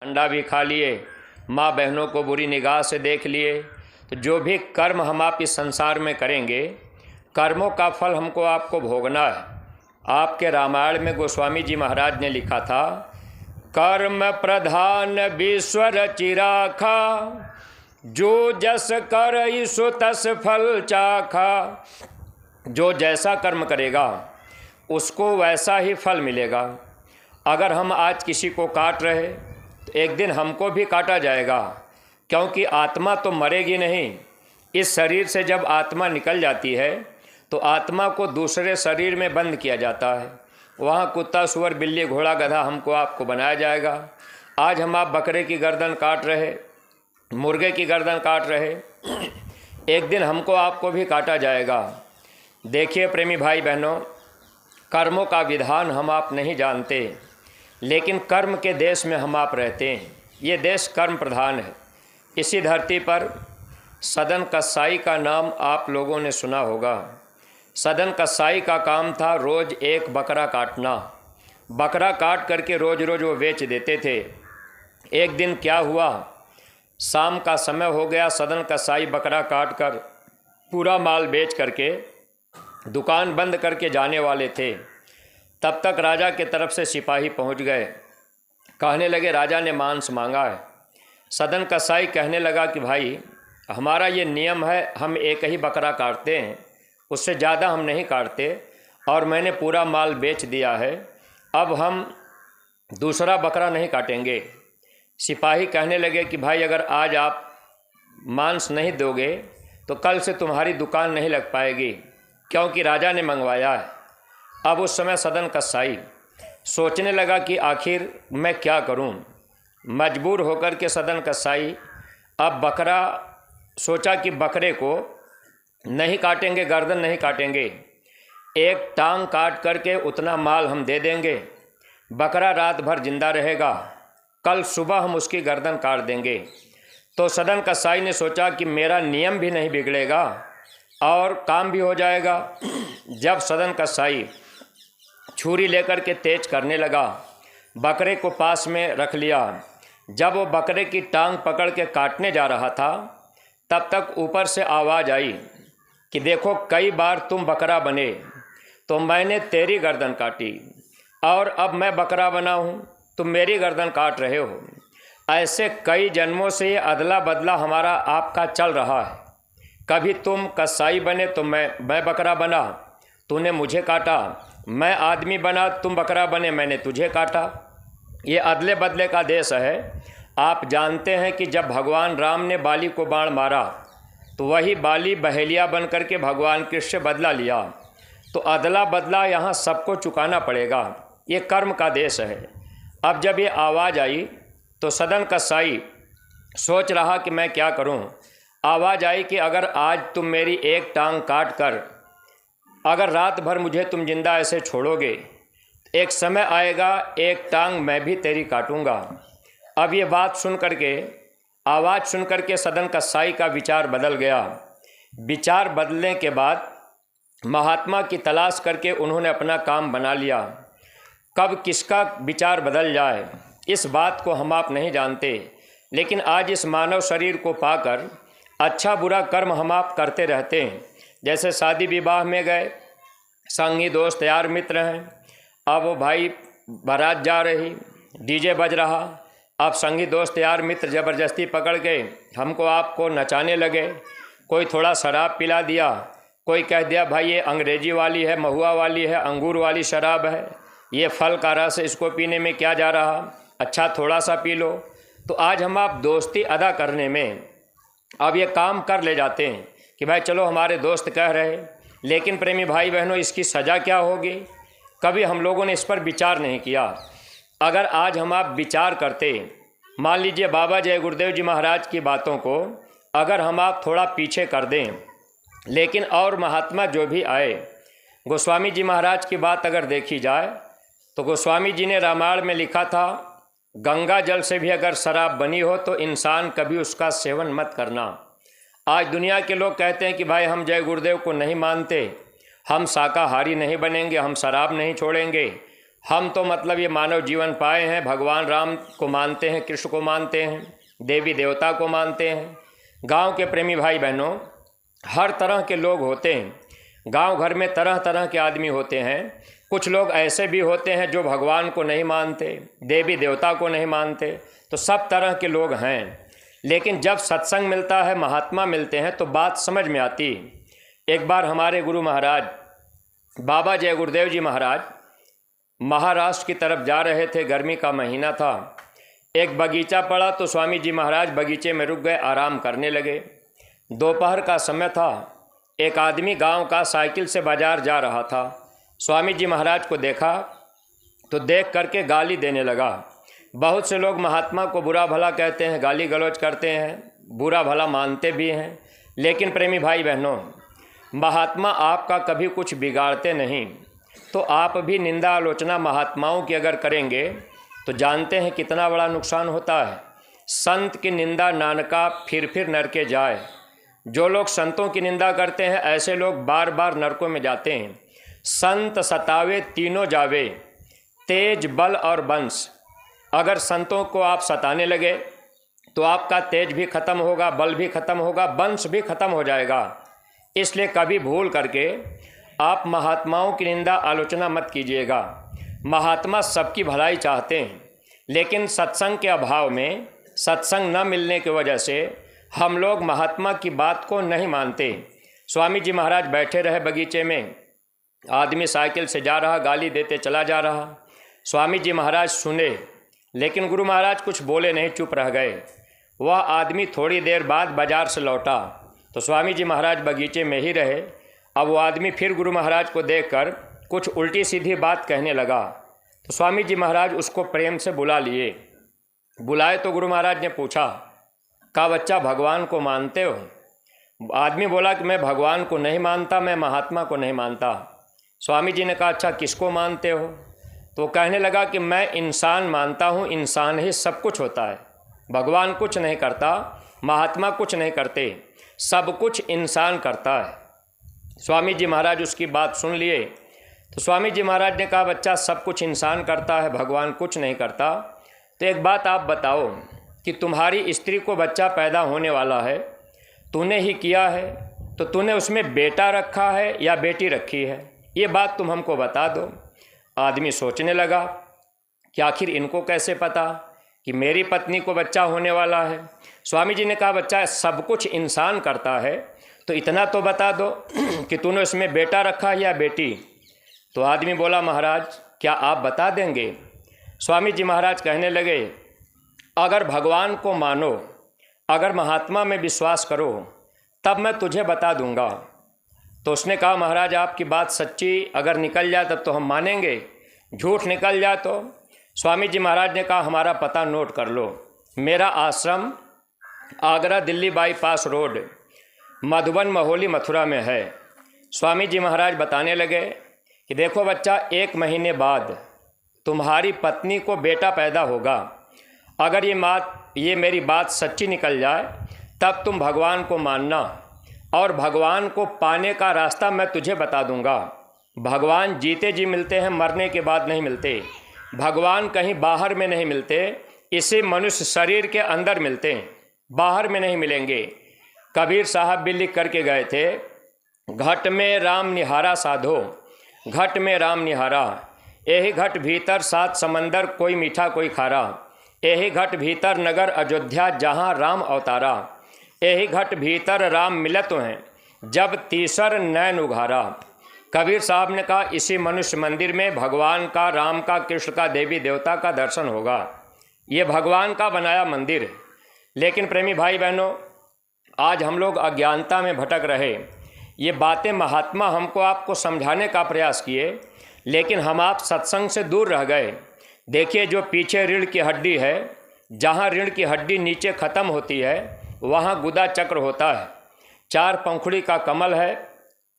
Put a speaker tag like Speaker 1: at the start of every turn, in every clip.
Speaker 1: अंडा भी खा लिए, माँ बहनों को बुरी निगाह से देख लिए। तो जो भी कर्म हम आप इस संसार में करेंगे, कर्मों का फल हमको आपको भोगना है। आपके रामायण में गोस्वामी जी महाराज ने लिखा था, कर्म प्रधान विश्व रचि राखा, जो जस कर सो तस फल चाखा। जो जैसा कर्म करेगा उसको वैसा ही फल मिलेगा। अगर हम आज किसी को काट रहे तो एक दिन हमको भी काटा जाएगा, क्योंकि आत्मा तो मरेगी नहीं। इस शरीर से जब आत्मा निकल जाती है तो आत्मा को दूसरे शरीर में बंद किया जाता है। वहाँ कुत्ता, सुअर, बिल्ली, घोड़ा, गधा हमको आपको बनाया जाएगा। आज हम आप बकरे की गर्दन काट रहे, मुर्गे की गर्दन काट रहे, एक दिन हमको आपको भी काटा जाएगा। देखिए प्रेमी भाई बहनों, कर्मों का विधान हम आप नहीं जानते, लेकिन कर्म के देश में हम आप रहते हैं। ये देश कर्म प्रधान है। इसी धरती पर सदन कसाई का नाम आप लोगों ने सुना होगा। सदन कसाई का काम था रोज़ एक बकरा काटना। बकरा काट करके रोज़ रोज़ वो बेच देते थे। एक दिन क्या हुआ, शाम का समय हो गया, सदन कसाई बकरा काट कर पूरा माल बेच करके दुकान बंद करके जाने वाले थे। तब तक राजा के तरफ से सिपाही पहुंच गए। कहने लगे राजा ने मांस मांगा है। सदन कसाई कहने लगा कि भाई हमारा ये नियम है, हम एक ही बकरा काटते हैं, उससे ज़्यादा हम नहीं काटते, और मैंने पूरा माल बेच दिया है, अब हम दूसरा बकरा नहीं काटेंगे। सिपाही कहने लगे कि भाई अगर आज आप मांस नहीं दोगे तो कल से तुम्हारी दुकान नहीं लग पाएगी, क्योंकि राजा ने मंगवाया है। अब उस समय सदन कसाई सोचने लगा कि आखिर मैं क्या करूं। मजबूर होकर के सदन कसाई अब बकरा सोचा कि बकरे को नहीं काटेंगे, गर्दन नहीं काटेंगे, एक टांग काट करके उतना माल हम दे देंगे, बकरा रात भर जिंदा रहेगा, कल सुबह हम उसकी गर्दन काट देंगे। तो सदन कसाई ने सोचा कि मेरा नियम भी नहीं बिगड़ेगा और काम भी हो जाएगा। जब सदन कसाई छुरी लेकर के तेज करने लगा, बकरे को पास में रख लिया। जब वो बकरे की टांग पकड़ के काटने जा रहा था, तब तक ऊपर से आवाज़ आई कि देखो कई बार तुम बकरा बने तो मैंने तेरी गर्दन काटी, और अब मैं बकरा बना हूँ, तुम मेरी गर्दन काट रहे हो। ऐसे कई जन्मों से ये अदला बदला हमारा आपका चल रहा है। कभी तुम कसाई बने तो मैं बकरा बना, तूने मुझे काटा, मैं आदमी बना, तुम बकरा बने, मैंने तुझे काटा। ये अदले बदले का देश है। आप जानते हैं कि जब भगवान राम ने बाली को बाण मारा तो वही बाली बहेलिया बन करके भगवान कृष्ण से बदला लिया। तो अदला बदला यहाँ सबको चुकाना पड़ेगा। ये कर्म का देश है। अब जब ये आवाज़ आई तो सदन कसाई सोच रहा कि मैं क्या करूं। आवाज़ आई कि अगर आज तुम मेरी एक टांग काट कर अगर रात भर मुझे तुम जिंदा ऐसे छोड़ोगे, एक समय आएगा एक टांग मैं भी तेरी काटूंगा। अब ये बात सुन करके, आवाज़ सुन करके सदन कसाई का विचार बदल गया। विचार बदलने के बाद महात्मा की तलाश करके उन्होंने अपना काम बना लिया। कब किसका विचार बदल जाए इस बात को हम आप नहीं जानते, लेकिन आज इस मानव शरीर को पाकर अच्छा बुरा कर्म हम आप करते रहते हैं। जैसे शादी विवाह में गए, संगी दोस्त यार मित्र हैं, अब वो भाई बारात जा रही, डीजे बज रहा, अब संगी दोस्त यार मित्र ज़बरदस्ती पकड़ के हमको आपको नचाने लगे। कोई थोड़ा शराब पिला दिया, कोई कह दिया भाई ये अंग्रेजी वाली है, महुआ वाली है, अंगूर वाली शराब है, ये फल का रस, इसको पीने में क्या जा रहा, अच्छा थोड़ा सा पी लो। तो आज हम आप दोस्ती अदा करने में अब ये काम कर ले जाते हैं कि भाई चलो हमारे दोस्त कह रहे, लेकिन प्रेमी भाई बहनों इसकी सज़ा क्या होगी, कभी हम लोगों ने इस पर विचार नहीं किया। अगर आज हम आप विचार करते, मान लीजिए बाबा जय गुरुदेव जी महाराज की बातों को अगर हम आप थोड़ा पीछे कर दें, लेकिन और महात्मा जो भी आए, गोस्वामी जी महाराज की बात अगर देखी जाए तो गोस्वामी जी ने रामायण में लिखा था, गंगा जल से भी अगर शराब बनी हो तो इंसान कभी उसका सेवन मत करना। आज दुनिया के लोग कहते हैं कि भाई हम जय गुरुदेव को नहीं मानते, हम शाकाहारी नहीं बनेंगे, हम शराब नहीं छोड़ेंगे, हम तो मतलब ये मानव जीवन पाए हैं, भगवान राम को मानते हैं, कृष्ण को मानते हैं, देवी देवता को मानते हैं। गांव के प्रेमी भाई बहनों, हर तरह के लोग होते हैं। गांव घर में तरह तरह के आदमी होते हैं। कुछ लोग ऐसे भी होते हैं जो भगवान को नहीं मानते, देवी देवता को नहीं मानते, तो सब तरह के लोग हैं। लेकिन जब सत्संग मिलता है, महात्मा मिलते हैं, तो बात समझ में आती। एक बार हमारे गुरु महाराज बाबा जय गुरुदेव जी महाराज महाराष्ट्र की तरफ जा रहे थे। गर्मी का महीना था। एक बगीचा पड़ा तो स्वामी जी महाराज बगीचे में रुक गए, आराम करने लगे। दोपहर का समय था। एक आदमी गांव का साइकिल से बाजार जा रहा था। स्वामी जी महाराज को देखा तो देख करके गाली देने लगा। बहुत से लोग महात्मा को बुरा भला कहते हैं, गाली गलौज करते हैं, बुरा भला मानते भी हैं। लेकिन प्रेमी भाई बहनों, महात्मा आपका कभी कुछ बिगाड़ते नहीं। तो आप भी निंदा आलोचना महात्माओं की अगर करेंगे तो जानते हैं कितना बड़ा नुकसान होता है। संत की निंदा नानका फिर नरके जाए। जो लोग संतों की निंदा करते हैं, ऐसे लोग बार बार नरकों में जाते हैं। संत सतावे तीनों जावे, तेज बल और वंश। अगर संतों को आप सताने लगे तो आपका तेज भी खत्म होगा, बल भी खत्म होगा, वंश भी खत्म हो जाएगा। इसलिए कभी भूल करके आप महात्माओं की निंदा आलोचना मत कीजिएगा। महात्मा सबकी भलाई चाहते हैं, लेकिन सत्संग के अभाव में, सत्संग न मिलने की वजह से हम लोग महात्मा की बात को नहीं मानते। स्वामी जी महाराज बैठे रहे बगीचे में। आदमी साइकिल से जा रहा, गाली देते चला जा रहा। स्वामी जी महाराज सुने, लेकिन गुरु महाराज कुछ बोले नहीं, चुप रह गए। वह आदमी थोड़ी देर बाद बाजार से लौटा तो स्वामी जी महाराज बगीचे में ही रहे। अब वो आदमी फिर गुरु महाराज को देखकर कुछ उल्टी सीधी बात कहने लगा। तो स्वामी जी महाराज उसको प्रेम से बुला लिए। बुलाए तो गुरु महाराज ने पूछा, का बच्चा भगवान को मानते हो? आदमी बोला कि मैं भगवान को नहीं मानता, मैं महात्मा को नहीं मानता। स्वामी जी ने कहा, अच्छा किसको मानते हो? तो कहने लगा कि मैं इंसान मानता हूँ, इंसान ही सब कुछ होता है, भगवान कुछ नहीं करता, महात्मा कुछ नहीं करते, सब कुछ इंसान करता है। स्वामी जी महाराज उसकी बात सुन लिए। तो स्वामी जी महाराज ने कहा, बच्चा सब कुछ इंसान करता है, भगवान कुछ नहीं करता। तो एक बात आप बताओ कि तुम्हारी स्त्री को बच्चा पैदा होने वाला है, तूने ही किया है, तो तूने उसमें बेटा रखा है या बेटी रखी है? ये बात तुम हमको बता दो। आदमी सोचने लगा कि आखिर इनको कैसे पता कि मेरी पत्नी को बच्चा होने वाला है। स्वामी जी ने कहा, बच्चा सब कुछ इंसान करता है, तो इतना तो बता दो कि तूने उसमें बेटा रखा है या बेटी? तो आदमी बोला, महाराज क्या आप बता देंगे? स्वामी जी महाराज कहने लगे, अगर भगवान को मानो, अगर महात्मा में विश्वास करो, तब मैं तुझे बता दूंगा। तो उसने कहा, महाराज आपकी बात सच्ची अगर निकल जाए तब तो हम मानेंगे, झूठ निकल जाए तो? स्वामी जी महाराज ने कहा, हमारा पता नोट कर लो। मेरा आश्रम आगरा दिल्ली बाईपास रोड, मधुबन महोली मथुरा में है। स्वामी जी महाराज बताने लगे कि देखो बच्चा, 1 महीने बाद तुम्हारी पत्नी को बेटा पैदा होगा। अगर ये मेरी बात सच्ची निकल जाए तब तुम भगवान को मानना, और भगवान को पाने का रास्ता मैं तुझे बता दूंगा। भगवान जीते जी मिलते हैं, मरने के बाद नहीं मिलते। भगवान कहीं बाहर में नहीं मिलते, इसी मनुष्य शरीर के अंदर मिलते हैं, बाहर में नहीं मिलेंगे। कबीर साहब भी लिख करके गए थे, घट में राम निहारा साधो, घट में राम निहारा, यही घट भीतर 7 समंदर, कोई मीठा कोई खारा, यही घट भीतर नगर अयोध्या जहाँ राम अवतारा, यही घट भीतर राम मिलत हैं, जब तीसर नैन उघारा। कबीर साहब ने कहा, इसी मनुष्य मंदिर में भगवान का, राम का, कृष्ण का, देवी देवता का दर्शन होगा। ये भगवान का बनाया मंदिर है। लेकिन प्रेमी भाई बहनों, आज हम लोग अज्ञानता में भटक रहे। ये बातें महात्मा हमको आपको समझाने का प्रयास किए, लेकिन हम आप सत्संग से दूर रह गए। देखिए, जो पीछे रीढ़ की हड्डी है, जहाँ रीढ़ की हड्डी नीचे ख़त्म होती है, वहाँ गुदा चक्र होता है। 4 पंखुड़ी का कमल है,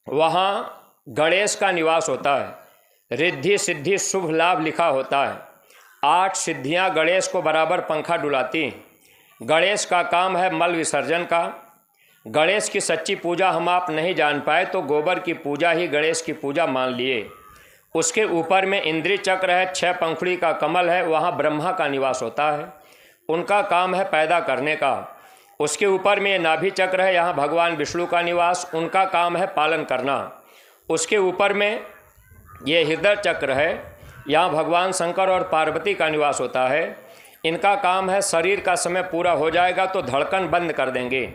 Speaker 1: वहाँ गणेश का निवास होता है। रिद्धि सिद्धि शुभ लाभ लिखा होता है। 8 सिद्धियाँ गणेश को बराबर पंखा डुलाती हैं। गणेश का काम है मल विसर्जन का। गणेश की सच्ची पूजा हम आप नहीं जान पाए तो गोबर की पूजा ही गणेश की पूजा मान लिए। उसके ऊपर में इंद्री चक्र है, 6 पंखुड़ी का कमल है, वहाँ ब्रह्मा का निवास होता है, उनका काम है पैदा करने का। उसके ऊपर में ये नाभि चक्र है, यहाँ भगवान विष्णु का निवास, उनका काम है पालन करना। उसके ऊपर में ये हृदय चक्र है, यहाँ भगवान शंकर और पार्वती का निवास होता है, इनका काम है शरीर का समय पूरा हो जाएगा तो धड़कन बंद कर देंगे।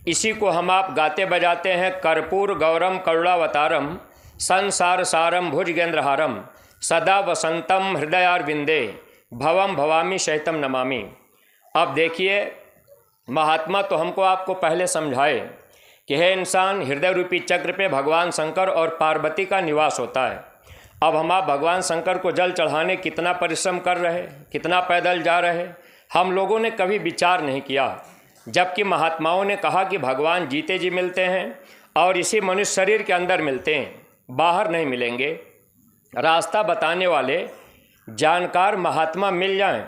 Speaker 1: इसी को हम आप गाते बजाते हैं, कर्पूर गौरम करुणावतारम संसार सारम भुजगेंद्रहारम सदा वसंतम हृदयारविंदे भवम भवामी शैतम नमामि। अब देखिए, महात्मा तो हमको आपको पहले समझाए कि हे इंसान, हृदय रूपी चक्र पे भगवान शंकर और पार्वती का निवास होता है। अब हम आप भगवान शंकर को जल चढ़ाने कितना परिश्रम कर रहे, कितना पैदल जा रहे, हम लोगों ने कभी विचार नहीं किया। जबकि महात्माओं ने कहा कि भगवान जीते जी मिलते हैं और इसी मनुष्य शरीर के अंदर मिलते हैं, बाहर नहीं मिलेंगे। रास्ता बताने वाले जानकार महात्मा मिल जाएं,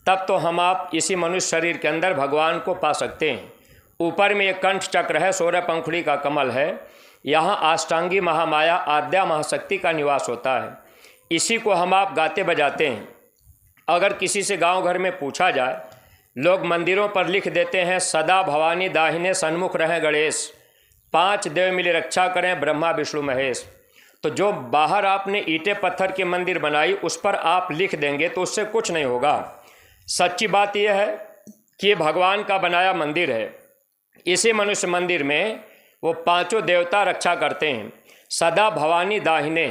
Speaker 1: तब तो हम आप इसी मनुष्य शरीर के अंदर भगवान को पा सकते हैं। ऊपर में एक कंठ चक्र है, 16 पंखुड़ी का कमल है, यहाँ अष्टांगी महामाया आद्या महाशक्ति का निवास होता है। इसी को हम आप गाते बजाते हैं। अगर किसी से गांव घर में पूछा जाए, लोग मंदिरों पर लिख देते हैं, सदा भवानी दाहिने सन्मुख रहें गणेश, 5 देव मिले रक्षा करें ब्रह्मा विष्णु महेश। तो जो बाहर आपने ईंटे पत्थर के मंदिर बनाई, उस पर आप लिख देंगे तो उससे कुछ नहीं होगा। सच्ची बात यह है कि ये भगवान का बनाया मंदिर है। इसी मनुष्य मंदिर में वो 5 देवता रक्षा करते हैं। सदा भवानी दाहिने,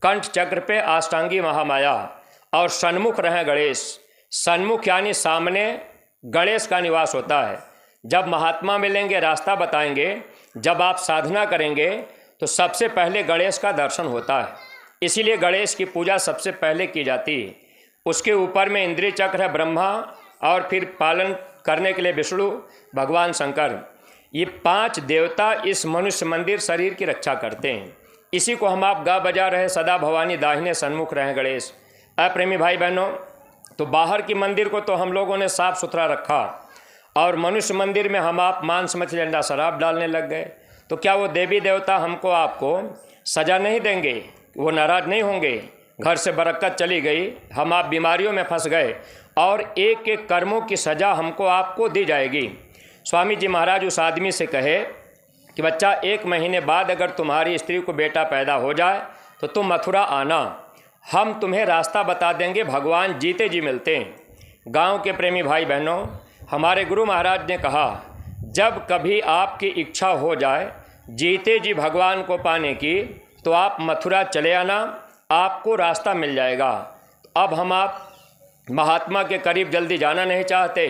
Speaker 1: कंठ चक्र पे अष्टांगी महामाया और सन्मुख रहें गणेश। सन्मुख यानी सामने गणेश का निवास होता है। जब महात्मा मिलेंगे, रास्ता बताएंगे, जब आप साधना करेंगे तो सबसे पहले गणेश का दर्शन होता है। इसीलिए गणेश की पूजा सबसे पहले की जाती है। उसके ऊपर में इंद्रिय चक्र है ब्रह्मा, और फिर पालन करने के लिए विष्णु भगवान शंकर। ये 5 देवता इस मनुष्य मंदिर शरीर की रक्षा करते हैं। इसी को हम आप गा बजा रहे, सदा भवानी दाहिने सन्मुख रहें गणेश। प्रेमी भाई बहनों, तो बाहर की मंदिर को तो हम लोगों ने साफ सुथरा रखा, और मनुष्य मंदिर में हम आप मांस मछली अंडा शराब डालने लग गए। तो क्या वो देवी देवता हमको आपको सजा नहीं देंगे? वो नाराज़ नहीं होंगे? घर से बरकत चली गई, हम आप बीमारियों में फंस गए, और एक एक कर्मों की सज़ा हमको आपको दी जाएगी। स्वामी जी महाराज उस आदमी से कहे कि बच्चा, 1 महीने बाद अगर तुम्हारी स्त्री को बेटा पैदा हो जाए तो तुम मथुरा आना, हम तुम्हें रास्ता बता देंगे, भगवान जीते जी मिलते हैं। गांव के प्रेमी भाई बहनों, हमारे गुरु महाराज ने कहा, जब कभी आपकी इच्छा हो जाए जीते जी भगवान को पाने की, तो आप मथुरा चले आना, आपको रास्ता मिल जाएगा। अब हम आप महात्मा के करीब जल्दी जाना नहीं चाहते,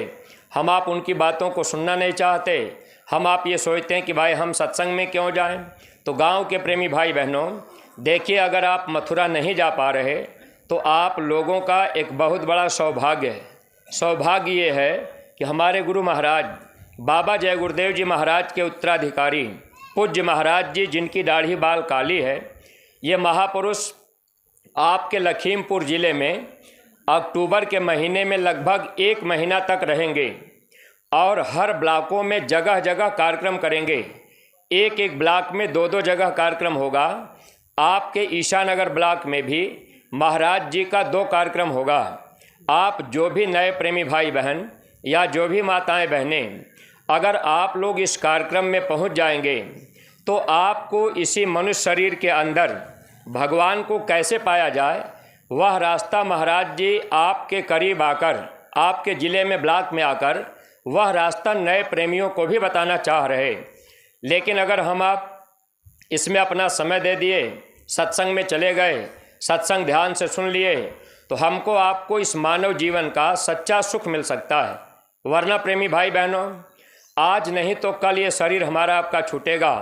Speaker 1: हम आप उनकी बातों को सुनना नहीं चाहते, हम आप ये सोचते हैं कि भाई हम सत्संग में क्यों जाएं। तो गांव के प्रेमी भाई बहनों, देखिए, अगर आप मथुरा नहीं जा पा रहे तो आप लोगों का एक बहुत बड़ा सौभाग्य है। सौभाग्य ये है कि हमारे गुरु महाराज बाबा जय गुरुदेव जी महाराज के उत्तराधिकारी पूज्य महाराज जी, जिनकी दाढ़ी बाल काली है, ये महापुरुष आपके लखीमपुर ज़िले में अक्टूबर के महीने में लगभग 1 महीना तक रहेंगे, और हर ब्लॉकों में जगह जगह कार्यक्रम करेंगे। एक एक ब्लॉक में 2-2 जगह कार्यक्रम होगा। आपके ईशानगर ब्लॉक में भी महाराज जी का 2 कार्यक्रम होगा। आप जो भी नए प्रेमी भाई बहन या जो भी माताएं बहनें, अगर आप लोग इस कार्यक्रम में पहुंच जाएंगे तो आपको इसी मनुष्य शरीर के अंदर भगवान को कैसे पाया जाए, वह रास्ता महाराज जी आपके करीब आकर, आपके ज़िले में ब्लॉक में आकर वह रास्ता नए प्रेमियों को भी बताना चाह रहे। लेकिन अगर हम आप इसमें अपना समय दे दिए, सत्संग में चले गए, सत्संग ध्यान से सुन लिए, तो हमको आपको इस मानव जीवन का सच्चा सुख मिल सकता है। वरना प्रेमी भाई बहनों, आज नहीं तो कल ये शरीर हमारा आपका छूटेगा,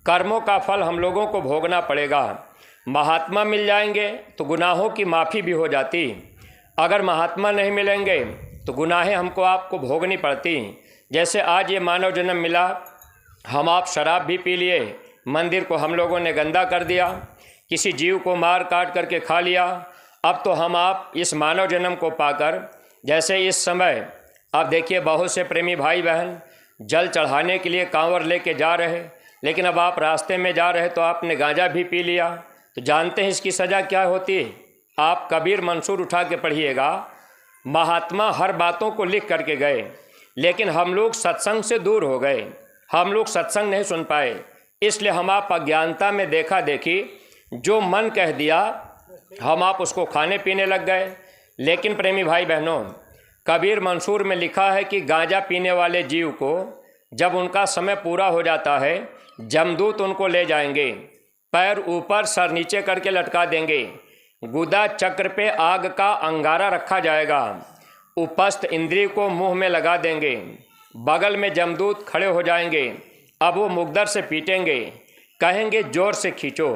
Speaker 1: कर्मों का फल हम लोगों को भोगना पड़ेगा। महात्मा मिल जाएंगे तो गुनाहों की माफ़ी भी हो जाती, अगर महात्मा नहीं मिलेंगे तो गुनाहें हमको आपको भोगनी पड़ती। जैसे आज ये मानव जन्म मिला, हम आप शराब भी पी लिए, मंदिर को हम लोगों ने गंदा कर दिया, किसी जीव को मार काट करके खा लिया। अब तो हम आप इस मानव जन्म को पाकर, जैसे इस समय अब देखिए बहुत से प्रेमी भाई बहन जल चढ़ाने के लिए कांवर लेके जा रहे, लेकिन अब आप रास्ते में जा रहे तो आपने गांजा भी पी लिया। तो जानते हैं इसकी सज़ा क्या होती है? आप कबीर मंसूर उठा के पढ़िएगा। महात्मा हर बातों को लिख करके गए, लेकिन हम लोग सत्संग से दूर हो गए, हम लोग सत्संग नहीं सुन पाए, इसलिए हम आप अज्ञानता में देखा देखी जो मन कह दिया हम आप उसको खाने पीने लग गए। लेकिन प्रेमी भाई बहनों, कबीर मंसूर में लिखा है कि गांजा पीने वाले जीव को जब उनका समय पूरा हो जाता है, जमदूत उनको ले जाएंगे, पैर ऊपर सर नीचे करके लटका देंगे, गुदा चक्र पे आग का अंगारा रखा जाएगा, उपस्थ इंद्रिय को मुंह में लगा देंगे, बगल में जमदूत खड़े हो जाएंगे। अब वो मुकद्दर से पीटेंगे, कहेंगे जोर से खींचो।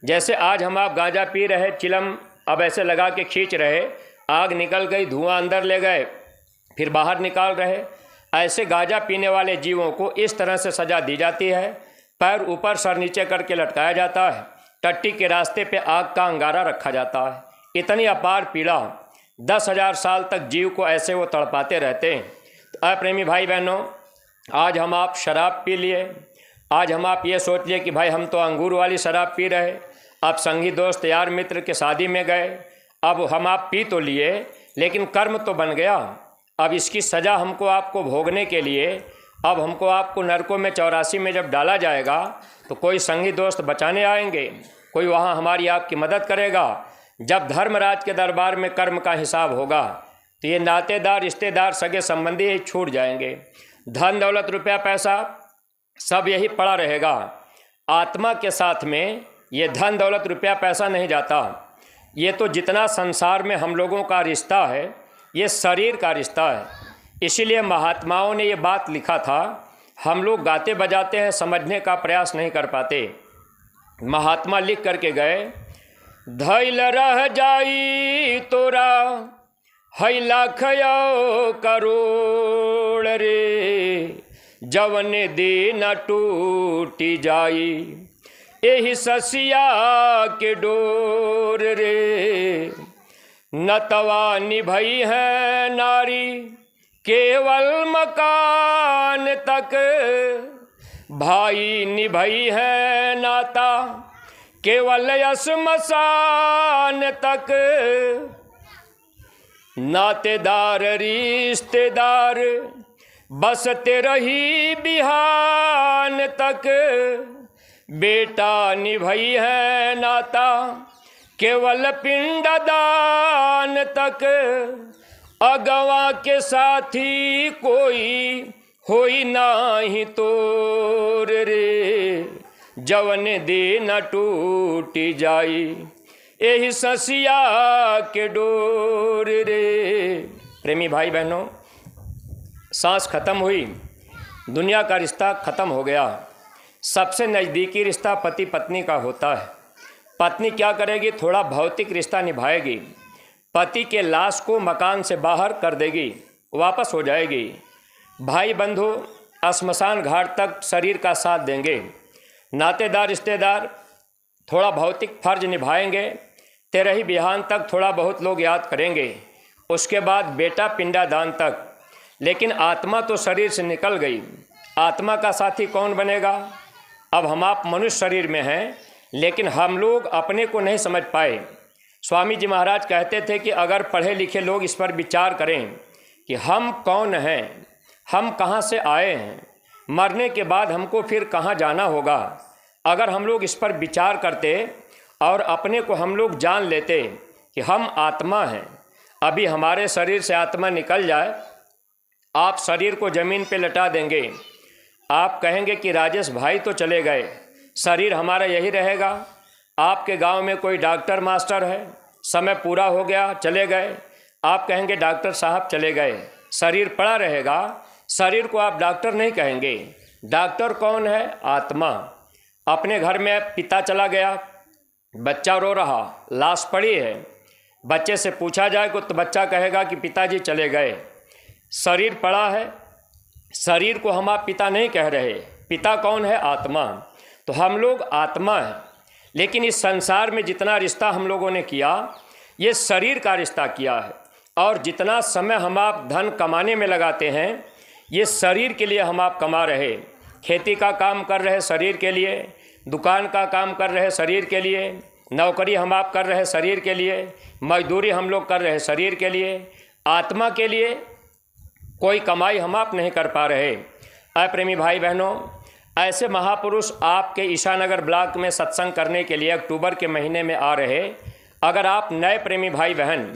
Speaker 1: जैसे आज हम आप गांजा पी रहे, चिलम अब ऐसे लगा के खींच रहे, आग निकल गई, धुआं अंदर ले गए, फिर बाहर निकाल रहे। ऐसे गांजा पीने वाले जीवों को इस तरह से सज़ा दी जाती है। पैर ऊपर सर नीचे करके लटकाया जाता है, टट्टी के रास्ते पे आग का अंगारा रखा जाता है। इतनी अपार पीड़ा 10,000 साल तक जीव को ऐसे वो तड़पाते रहते हैं। तो प्रेमी भाई बहनों, आज हम आप शराब पी लिए, आज हम आप ये सोच लिए कि भाई हम तो अंगूर वाली शराब पी रहे, अब संगी दोस्त यार मित्र के शादी में गए, अब हम आप पी तो लिए लेकिन कर्म तो बन गया। अब इसकी सज़ा हमको आपको भोगने के लिए अब हमको आपको नरकों में 84 में जब डाला जाएगा तो कोई संगी दोस्त बचाने आएंगे, कोई वहाँ हमारी आपकी मदद करेगा। जब धर्मराज के दरबार में कर्म का हिसाब होगा तो ये नातेदार रिश्तेदार सगे संबंधी ही छूट जाएंगे। धन दौलत रुपया पैसा सब यही पड़ा रहेगा। आत्मा के साथ में ये धन दौलत रुपया पैसा नहीं जाता। ये तो जितना संसार में हम लोगों का रिश्ता है ये शरीर का रिश्ता है। इसीलिए महात्माओं ने ये बात लिखा था। हम लोग गाते बजाते हैं, समझने का प्रयास नहीं कर पाते। महात्मा लिख करके गए, धैल रह जाई तोरा है लाखयो करोड़ रे, जवन दिन टूटी जाई एही ससिया के डोर रे। नतवा निभई है नारी केवल मकान तक, भाई निभई है नाता केवल श्मशान तक। नातेदार रिश्तेदार बसते रही बिहान तक, बेटा निभई है नाता केवल पिंडदान तक। अगवा के साथी कोई होई नाही तोर रे, जवन दिन टूटी जाई एही ससिया के डोर रे। प्रेमी भाई बहनों, सांस खत्म हुई, दुनिया का रिश्ता खत्म हो गया। सबसे नज़दीकी रिश्ता पति पत्नी का होता है। पत्नी क्या करेगी? थोड़ा भौतिक रिश्ता निभाएगी, पति के लाश को मकान से बाहर कर देगी, वापस हो जाएगी। भाई बंधु श्मशान घाट तक शरीर का साथ देंगे। नातेदार रिश्तेदार थोड़ा भौतिक फर्ज निभाएंगे, तेरही बिहान तक थोड़ा बहुत लोग याद करेंगे, उसके बाद बेटा पिंडादान तक। लेकिन आत्मा तो शरीर से निकल गई, आत्मा का साथी कौन बनेगा? अब हम आप मनुष्य शरीर में हैं, लेकिन हम लोग अपने को नहीं समझ पाए। स्वामी जी महाराज कहते थे कि अगर पढ़े लिखे लोग इस पर विचार करें कि हम कौन हैं, हम कहाँ से आए हैं, मरने के बाद हमको फिर कहाँ जाना होगा, अगर हम लोग इस पर विचार करते और अपने को हम लोग जान लेते कि हम आत्मा हैं। अभी हमारे शरीर से आत्मा निकल जाए, आप शरीर को ज़मीन पे लटा देंगे, आप कहेंगे कि राजेश भाई तो चले गए, शरीर हमारा यही रहेगा। आपके गांव में कोई डॉक्टर मास्टर है, समय पूरा हो गया, चले गए, आप कहेंगे डॉक्टर साहब चले गए, शरीर पड़ा रहेगा। शरीर को आप डॉक्टर नहीं कहेंगे। डॉक्टर कौन है? आत्मा। अपने घर में पिता चला गया, बच्चा रो रहा, लाश पड़ी है, बच्चे से पूछा जाए तो बच्चा कहेगा कि पिताजी चले गए। शरीर पड़ा है, शरीर को हम आप पिता नहीं कह रहे। पिता कौन है? आत्मा। तो हम लोग आत्मा हैं, लेकिन इस संसार में जितना रिश्ता हम लोगों ने किया ये शरीर का रिश्ता किया है। और जितना समय हम आप धन कमाने में लगाते हैं ये शरीर के लिए हम आप कमा रहे। खेती का काम कर रहे शरीर के लिए, दुकान का काम कर रहे शरीर के लिए, नौकरी हम आप कर रहे हैं शरीर के लिए, मजदूरी हम लोग कर रहे हैं शरीर के लिए, आत्मा के लिए कोई कमाई हम आप नहीं कर पा रहे। प्रेमी भाई बहनों, ऐसे महापुरुष आपके ईशानगर ब्लॉक में सत्संग करने के लिए अक्टूबर के महीने में आ रहे। अगर आप नए प्रेमी भाई बहन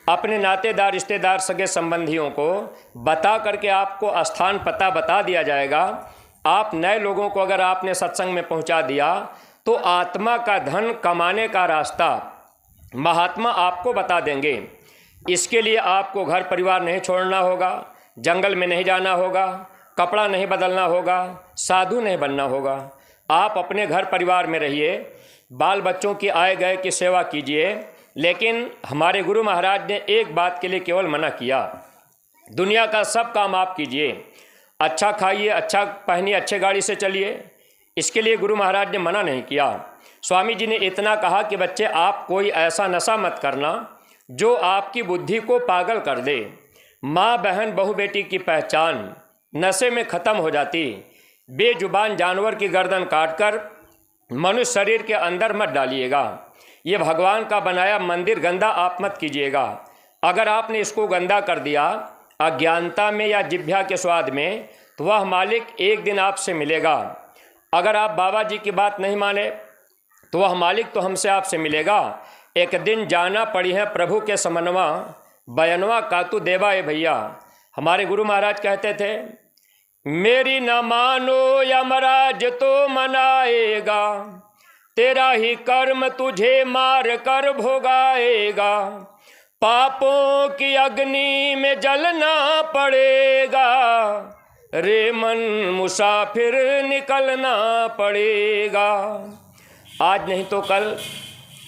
Speaker 1: अपने नातेदार, रिश्तेदार, सगे संबंधियों को बता करके आपको स्थान पता बता दिया जाएगा। आप नए लोगों को अगर आपने सत्संग में पहुंचा दिया तो आत्मा का धन कमाने का रास्ता महात्मा आपको बता देंगे। इसके लिए आपको घर परिवार नहीं छोड़ना होगा, जंगल में नहीं जाना होगा, कपड़ा नहीं बदलना होगा, साधु नहीं बनना होगा। आप अपने घर परिवार में रहिए, बाल बच्चों की आए गए की सेवा कीजिए। लेकिन हमारे गुरु महाराज ने एक बात के लिए केवल मना किया, दुनिया का सब काम आप कीजिए, अच्छा खाइए, अच्छा पहनिए, अच्छे गाड़ी से चलिए, इसके लिए गुरु महाराज ने मना नहीं किया। स्वामी जी ने इतना कहा कि बच्चे आप कोई ऐसा नशा मत करना जो आपकी बुद्धि को पागल कर दे। माँ बहन बहू बेटी की पहचान नशे में ख़त्म हो जाती। बेजुबान जानवर की गर्दन काटकर मनुष्य शरीर के अंदर मत डालिएगा। ये भगवान का बनाया मंदिर गंदा आप मत कीजिएगा। अगर आपने इसको गंदा कर दिया अज्ञानता में या जिह्वा के स्वाद में, तो वह मालिक एक दिन आपसे मिलेगा। अगर आप बाबा जी की बात नहीं माने तो वह मालिक तो हमसे आपसे मिलेगा। एक दिन जाना पड़ी है प्रभु के समनवा, बयनवा कातु देवा ए भैया। हमारे गुरु महाराज कहते थे, मेरी न मानो यमराज तो मनाएगा, तेरा ही कर्म तुझे मार कर भोगाएगा, पापों की अग्नि में जलना पड़ेगा, रे मन मुसाफिर निकलना पड़ेगा। आज नहीं तो कल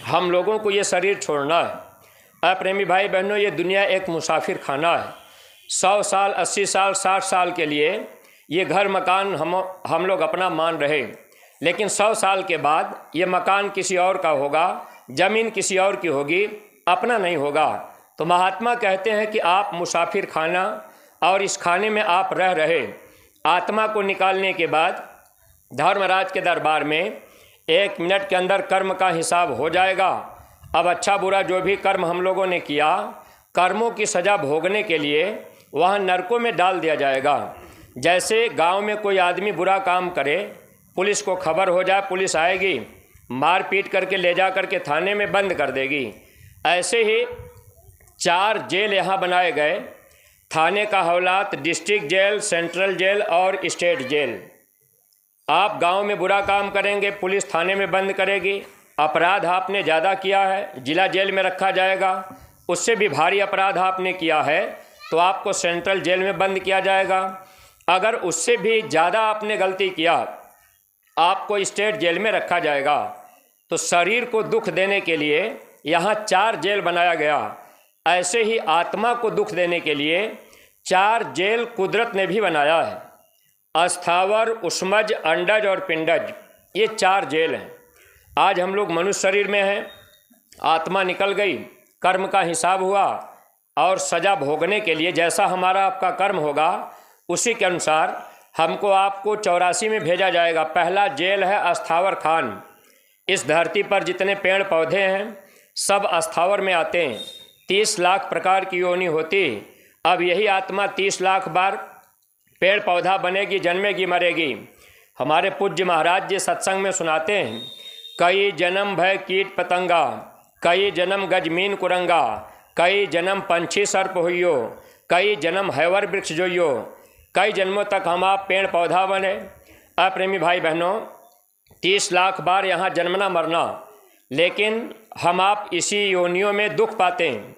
Speaker 1: हम लोगों को ये शरीर छोड़ना है। प्रेमी भाई बहनों, ये दुनिया एक मुसाफिर खाना है। 100 साल, 80 साल, 60 साल के लिए ये घर मकान हम लोग अपना मान रहे, लेकिन 100 साल के बाद ये मकान किसी और का होगा, ज़मीन किसी और की होगी, अपना नहीं होगा। तो महात्मा कहते हैं कि आप मुसाफिर खाना और इस खाने में आप रह रहे। आत्मा को निकालने के बाद धर्मराज के दरबार में 1 मिनट के अंदर कर्म का हिसाब हो जाएगा। अब अच्छा बुरा जो भी कर्म हम लोगों ने किया, कर्मों की सज़ा भोगने के लिए वहाँ नरकों में डाल दिया जाएगा। जैसे गांव में कोई आदमी बुरा काम करे, पुलिस को खबर हो जाए, पुलिस आएगी, मार पीट करके ले जा करके थाने में बंद कर देगी। ऐसे ही 4 जेल यहाँ बनाए गए, थाने का हौलात, डिस्ट्रिक्ट जेल, सेंट्रल जेल और स्टेट जेल। आप गांव में बुरा काम करेंगे, पुलिस थाने में बंद करेगी। अपराध आपने ज़्यादा किया है, जिला जेल में रखा जाएगा। उससे भी भारी अपराध आपने किया है तो आपको सेंट्रल जेल में बंद किया जाएगा। अगर उससे भी ज़्यादा आपने गलती किया, आपको स्टेट जेल में रखा जाएगा। तो शरीर को दुख देने के लिए यहाँ 4 जेल बनाया गया। ऐसे ही आत्मा को दुख देने के लिए 4 जेल कुदरत ने भी बनाया है। अस्थावर, उष्मज, अंडज और पिंडज, ये 4 जेल हैं। आज हम लोग मनुष्य शरीर में हैं, आत्मा निकल गई, कर्म का हिसाब हुआ और सज़ा भोगने के लिए जैसा हमारा आपका कर्म होगा उसी के अनुसार हमको आपको 84 में भेजा जाएगा। पहला जेल है अस्थावर खान। इस धरती पर जितने पेड़ पौधे हैं सब अस्थावर में आते हैं। 30 लाख प्रकार की योनि होती। अब यही आत्मा 30 लाख बार पेड़ पौधा बनेगी, जन्मेगी, मरेगी। हमारे पूज्य महाराज जी सत्संग में सुनाते हैं, कई जन्म भय कीट पतंगा, कई जन्म गजमीन कुरंगा, कई जन्म पंछी सर्प हुइयो, कई जन्म हैवर वृक्ष जोइयो। कई जन्मों तक हम आप पेड़ पौधा बने। अप्रेमी भाई बहनों, 30 लाख बार यहाँ जन्मना मरना, लेकिन हम आप इसी योनियों में दुख पाते हैं।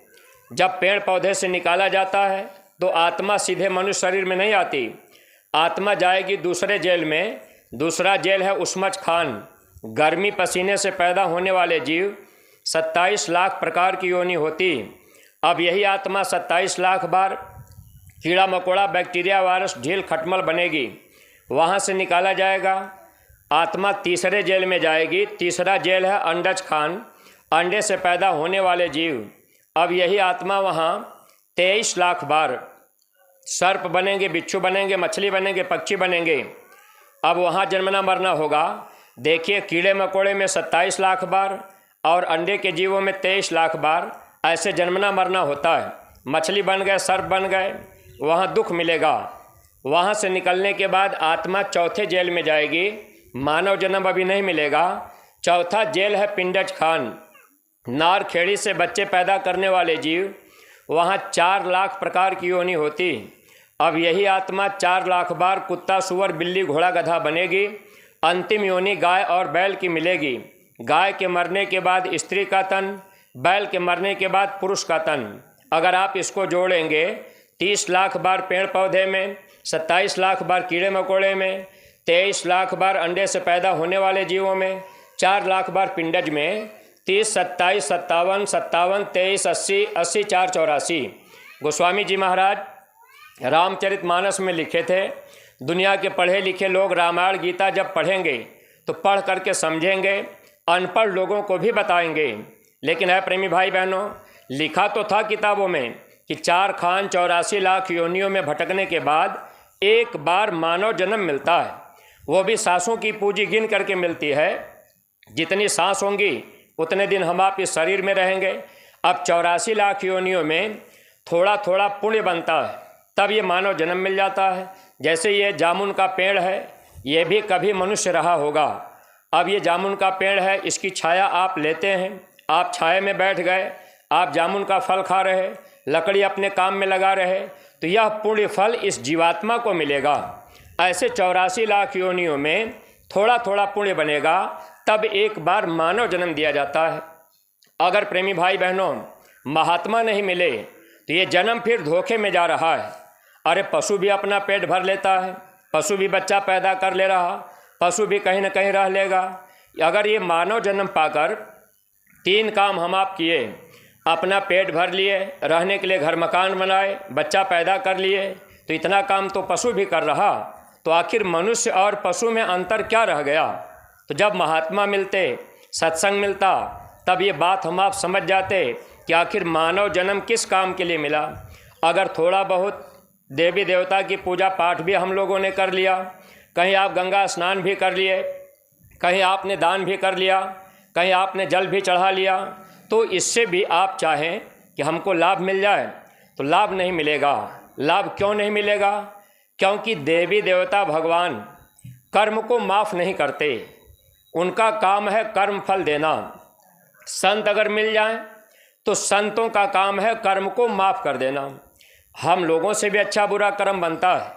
Speaker 1: जब पेड़ पौधे से निकाला जाता है तो आत्मा सीधे मनुष्य शरीर में नहीं आती, आत्मा जाएगी दूसरे जेल में। दूसरा जेल है उष्मज खान। गर्मी पसीने से पैदा होने वाले जीव 27 लाख प्रकार की योनि होती। अब यही आत्मा 27 लाख बार कीड़ा मकोड़ा, बैक्टीरिया, वायरस, ढील, खटमल बनेगी, वहाँ से निकाला जाएगा। आत्मा तीसरे जेल में जाएगी। तीसरा जेल है अंडज खान, अंडे से पैदा होने वाले जीव। अब यही आत्मा वहाँ 23 लाख बार सर्प बनेंगे, बिच्छू बनेंगे, मछली बनेंगे, पक्षी बनेंगे। अब वहाँ जन्मना मरना होगा। देखिए, कीड़े मकोड़े में 27 लाख बार, और अंडे के जीवों में 23 लाख बार ऐसे जन्मना मरना होता है। मछली बन गए, सर्प बन गए, वहाँ दुख मिलेगा। वहाँ से निकलने के बाद आत्मा चौथे जेल में जाएगी, मानव जन्म अभी नहीं मिलेगा। चौथा जेल है पिंडज खान, नार खेड़ी से बच्चे पैदा करने वाले जीव। वहाँ 4 लाख प्रकार की योनि होती। अब यही आत्मा 4 लाख बार कुत्ता, सुअर, बिल्ली, घोड़ा, गधा बनेगी। अंतिम योनि गाय और बैल की मिलेगी। गाय के मरने के बाद स्त्री का तन, बैल के मरने के बाद पुरुष का तन। अगर आप इसको जोड़ेंगे 30 लाख बार पेड़ पौधे में, 27 लाख बार कीड़े मकोड़े में, 23 लाख बार अंडे से पैदा होने वाले जीवों में, 4 लाख बार पिंडज में, 30, 27, 57, 57, 23, 80, 80, 4, 84। गोस्वामी जी महाराज रामचरितमानस में लिखे थे, दुनिया के पढ़े लिखे लोग रामायण गीता जब पढ़ेंगे तो पढ़ करके समझेंगे, अनपढ़ लोगों को भी बताएंगे। लेकिन है प्रेमी भाई बहनों, लिखा तो था किताबों में कि 4 खान 84 लाख योनियों में भटकने के बाद एक बार मानव जन्म मिलता है, वो भी सांसों की पूंजी गिन करके मिलती है। जितनी सांस होंगी उतने दिन हम आप इस शरीर में रहेंगे। अब 84 लाख योनियों में थोड़ा थोड़ा पुण्य बनता है, तब ये मानव जन्म मिल जाता है। जैसे ये जामुन का पेड़ है, ये भी कभी मनुष्य रहा होगा। अब ये जामुन का पेड़ है, इसकी छाया आप लेते हैं, आप छाया में बैठ गए, आप जामुन का फल खा रहे, लकड़ी अपने काम में लगा रहे, तो यह पुण्य फल इस जीवात्मा को मिलेगा। ऐसे 84 लाख योनियों में थोड़ा थोड़ा पुण्य बनेगा, तब एक बार मानव जन्म दिया जाता है। अगर प्रेमी भाई बहनों महात्मा नहीं मिले तो ये जन्म फिर धोखे में जा रहा है। अरे पशु भी अपना पेट भर लेता है, पशु भी बच्चा पैदा कर ले रहा, पशु भी कहीं ना कहीं रह लेगा। अगर ये मानव जन्म पाकर 3 काम हम आप किए, अपना पेट भर लिए, रहने के लिए घर मकान बनाए, बच्चा पैदा कर लिए, तो इतना काम तो पशु भी कर रहा, तो आखिर मनुष्य और पशु में अंतर क्या रह गया। तो जब महात्मा मिलते, सत्संग मिलता, तब ये बात हम आप समझ जाते कि आखिर मानव जन्म किस काम के लिए मिला। अगर थोड़ा बहुत देवी देवता की पूजा पाठ भी हम लोगों ने कर लिया, कहीं आप गंगा स्नान भी कर लिए, कहीं आपने दान भी कर लिया, कहीं आपने जल भी चढ़ा लिया, तो इससे भी आप चाहें कि हमको लाभ मिल जाए तो लाभ नहीं मिलेगा। लाभ क्यों नहीं मिलेगा? क्योंकि देवी देवता भगवान कर्म को माफ़ नहीं करते, उनका काम है कर्म फल देना। संत अगर मिल जाएं तो संतों का काम है कर्म को माफ़ कर देना। हम लोगों से भी अच्छा बुरा कर्म बनता है,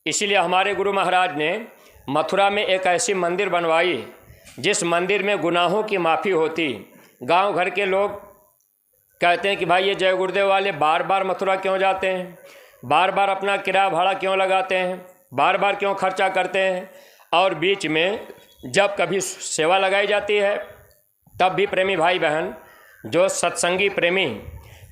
Speaker 1: इसीलिए हमारे गुरु महाराज ने मथुरा में एक ऐसी मंदिर बनवाई जिस मंदिर में गुनाहों की माफ़ी होती। गांव घर के लोग कहते हैं कि भाई ये जय गुरुदेव वाले बार बार मथुरा क्यों जाते हैं, बार बार अपना किराया भाड़ा क्यों लगाते हैं, बार बार क्यों खर्चा करते हैं। और बीच में जब कभी सेवा लगाई जाती है तब भी प्रेमी भाई बहन जो सत्संगी प्रेमी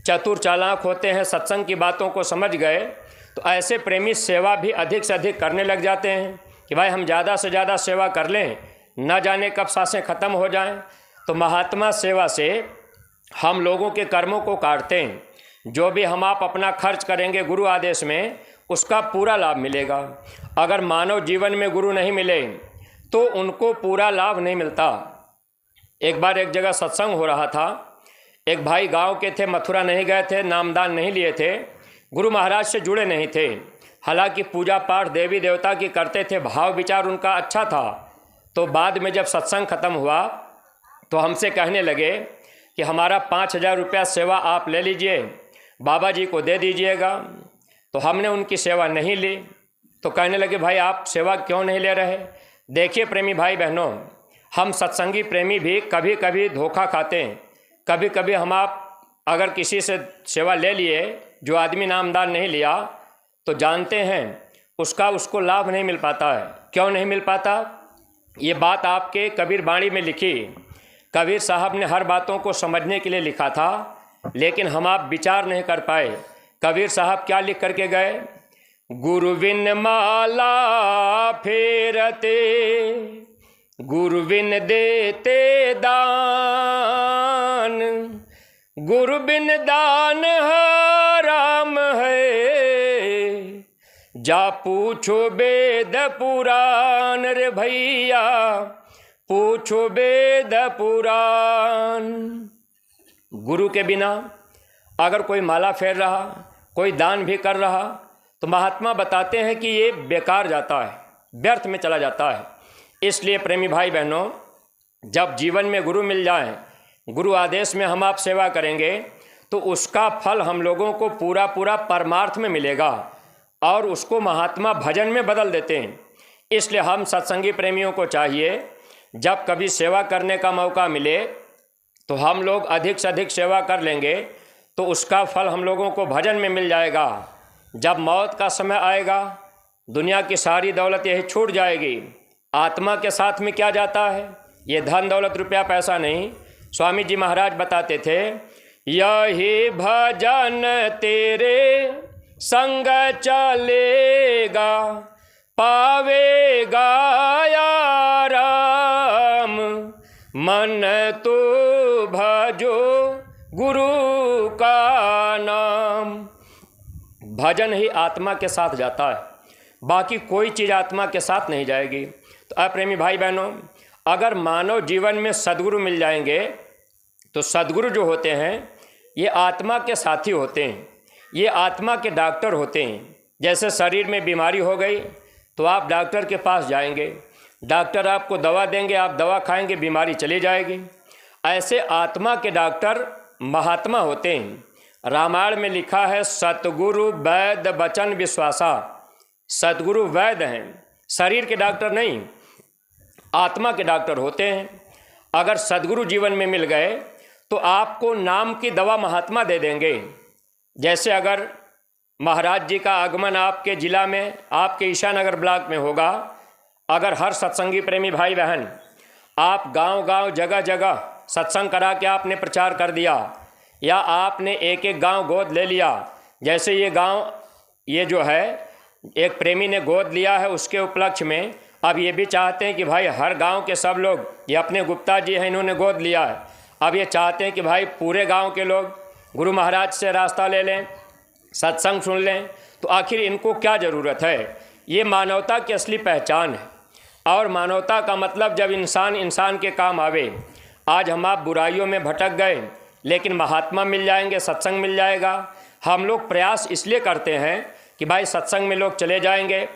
Speaker 1: चतुर चालाक होते हैं, सत्संग की बातों को समझ गए, तो ऐसे प्रेमी सेवा भी अधिक से अधिक करने लग जाते हैं कि भाई हम ज़्यादा से ज़्यादा सेवा कर लें, न जाने कब सांसें ख़त्म हो जाएं। तो महात्मा सेवा से हम लोगों के कर्मों को काटते हैं। जो भी हम आप अपना खर्च करेंगे गुरु आदेश में, उसका पूरा लाभ मिलेगा। अगर मानव जीवन में गुरु नहीं मिले तो उनको पूरा लाभ नहीं मिलता। एक बार एक जगह सत्संग हो रहा था, एक भाई गांव के थे, मथुरा नहीं गए थे, नामदान नहीं लिए थे, गुरु महाराज से जुड़े नहीं थे, हालांकि पूजा पाठ देवी देवता की करते थे, भाव विचार उनका अच्छा था। तो बाद में जब सत्संग खत्म हुआ तो हमसे कहने लगे कि हमारा 5,000 रुपया सेवा आप ले लीजिए, बाबा जी को दे दीजिएगा। तो हमने उनकी सेवा नहीं ली। तो कहने लगे भाई आप सेवा क्यों नहीं ले रहे? देखिए प्रेमी भाई बहनों, हम सत्संगी प्रेमी भी कभी कभी धोखा खाते हैं। कभी कभी हम आप अगर किसी से सेवा ले लिए, जो आदमी नामदान नहीं लिया, तो जानते हैं उसको लाभ नहीं मिल पाता है। क्यों नहीं मिल पाता? ये बात आपके कबीर बाणी में लिखी। कबीर साहब ने हर बातों को समझने के लिए लिखा था, लेकिन हम आप विचार नहीं कर पाए। कबीर साहब क्या लिख करके गए? गुरु बिन माला फेरते, गुरु बिन देते दान, गुरु बिन दान हराम है, जा पूछो वेद पुराण रे भैया, पूछो वेद पुराण। गुरु के बिना अगर कोई माला फेर रहा, कोई दान भी कर रहा, तो महात्मा बताते हैं कि ये बेकार जाता है, व्यर्थ में चला जाता है। इसलिए प्रेमी भाई बहनों, जब जीवन में गुरु मिल जाए, गुरु आदेश में हम आप सेवा करेंगे, तो उसका फल हम लोगों को पूरा पूरा परमार्थ में मिलेगा और उसको महात्मा भजन में बदल देते हैं। इसलिए हम सत्संगी प्रेमियों को चाहिए, जब कभी सेवा करने का मौका मिले तो हम लोग अधिक से अधिक सेवा कर लेंगे, तो उसका फल हम लोगों को भजन में मिल जाएगा। जब मौत का समय आएगा, दुनिया की सारी दौलत यही छूट जाएगी। आत्मा के साथ में क्या जाता है? ये धन दौलत रुपया पैसा नहीं। स्वामी जी महाराज बताते थे, यही भजन तेरे संग चलेगा, पावेगा आराम, मन तो भजो गुरु का नाम। भजन ही आत्मा के साथ जाता है, बाकी कोई चीज़ आत्मा के साथ नहीं जाएगी। तो अप्रेमी भाई बहनों, अगर मानव जीवन में सद्गुरु मिल जाएंगे, तो सद्गुरु जो होते हैं ये आत्मा के साथी होते हैं, ये आत्मा के डॉक्टर होते हैं। जैसे शरीर में बीमारी हो गई तो आप डॉक्टर के पास जाएंगे, डॉक्टर आपको दवा देंगे, आप दवा खाएंगे, बीमारी चली जाएगी। ऐसे आत्मा के डॉक्टर महात्मा होते हैं। रामायण में लिखा है, सतगुरु वैद्य वचन विश्वासा। सतगुरु वैद्य हैं, शरीर के डॉक्टर नहीं, आत्मा के डॉक्टर होते हैं। अगर सद्गुरु जीवन में मिल गए तो आपको नाम की दवा महात्मा दे देंगे। जैसे अगर महाराज जी का आगमन आपके ज़िला में, आपके ईशानगर ब्लॉक में होगा, अगर हर सत्संगी प्रेमी भाई बहन आप गांव-गांव जगह-जगह सत्संग करा के आपने प्रचार कर दिया, या आपने एक एक गांव गोद ले लिया, जैसे ये गांव ये जो है एक प्रेमी ने गोद लिया है, उसके उपलक्ष्य में अब ये भी चाहते हैं कि भाई हर गांव के सब लोग, ये अपने गुप्ता जी हैं, इन्होंने गोद लिया है, अब ये चाहते हैं कि भाई पूरे गांव के लोग गुरु महाराज से रास्ता ले लें, सत्संग सुन लें। तो आखिर इनको क्या ज़रूरत है? ये मानवता की असली पहचान है। और मानवता का मतलब जब इंसान इंसान के काम आवे। आज हम आप बुराइयों में भटक गए, लेकिन महात्मा मिल जाएंगे, सत्संग मिल जाएगा। हम लोग प्रयास इसलिए करते हैं कि भाई सत्संग में लोग चले जाएंगे,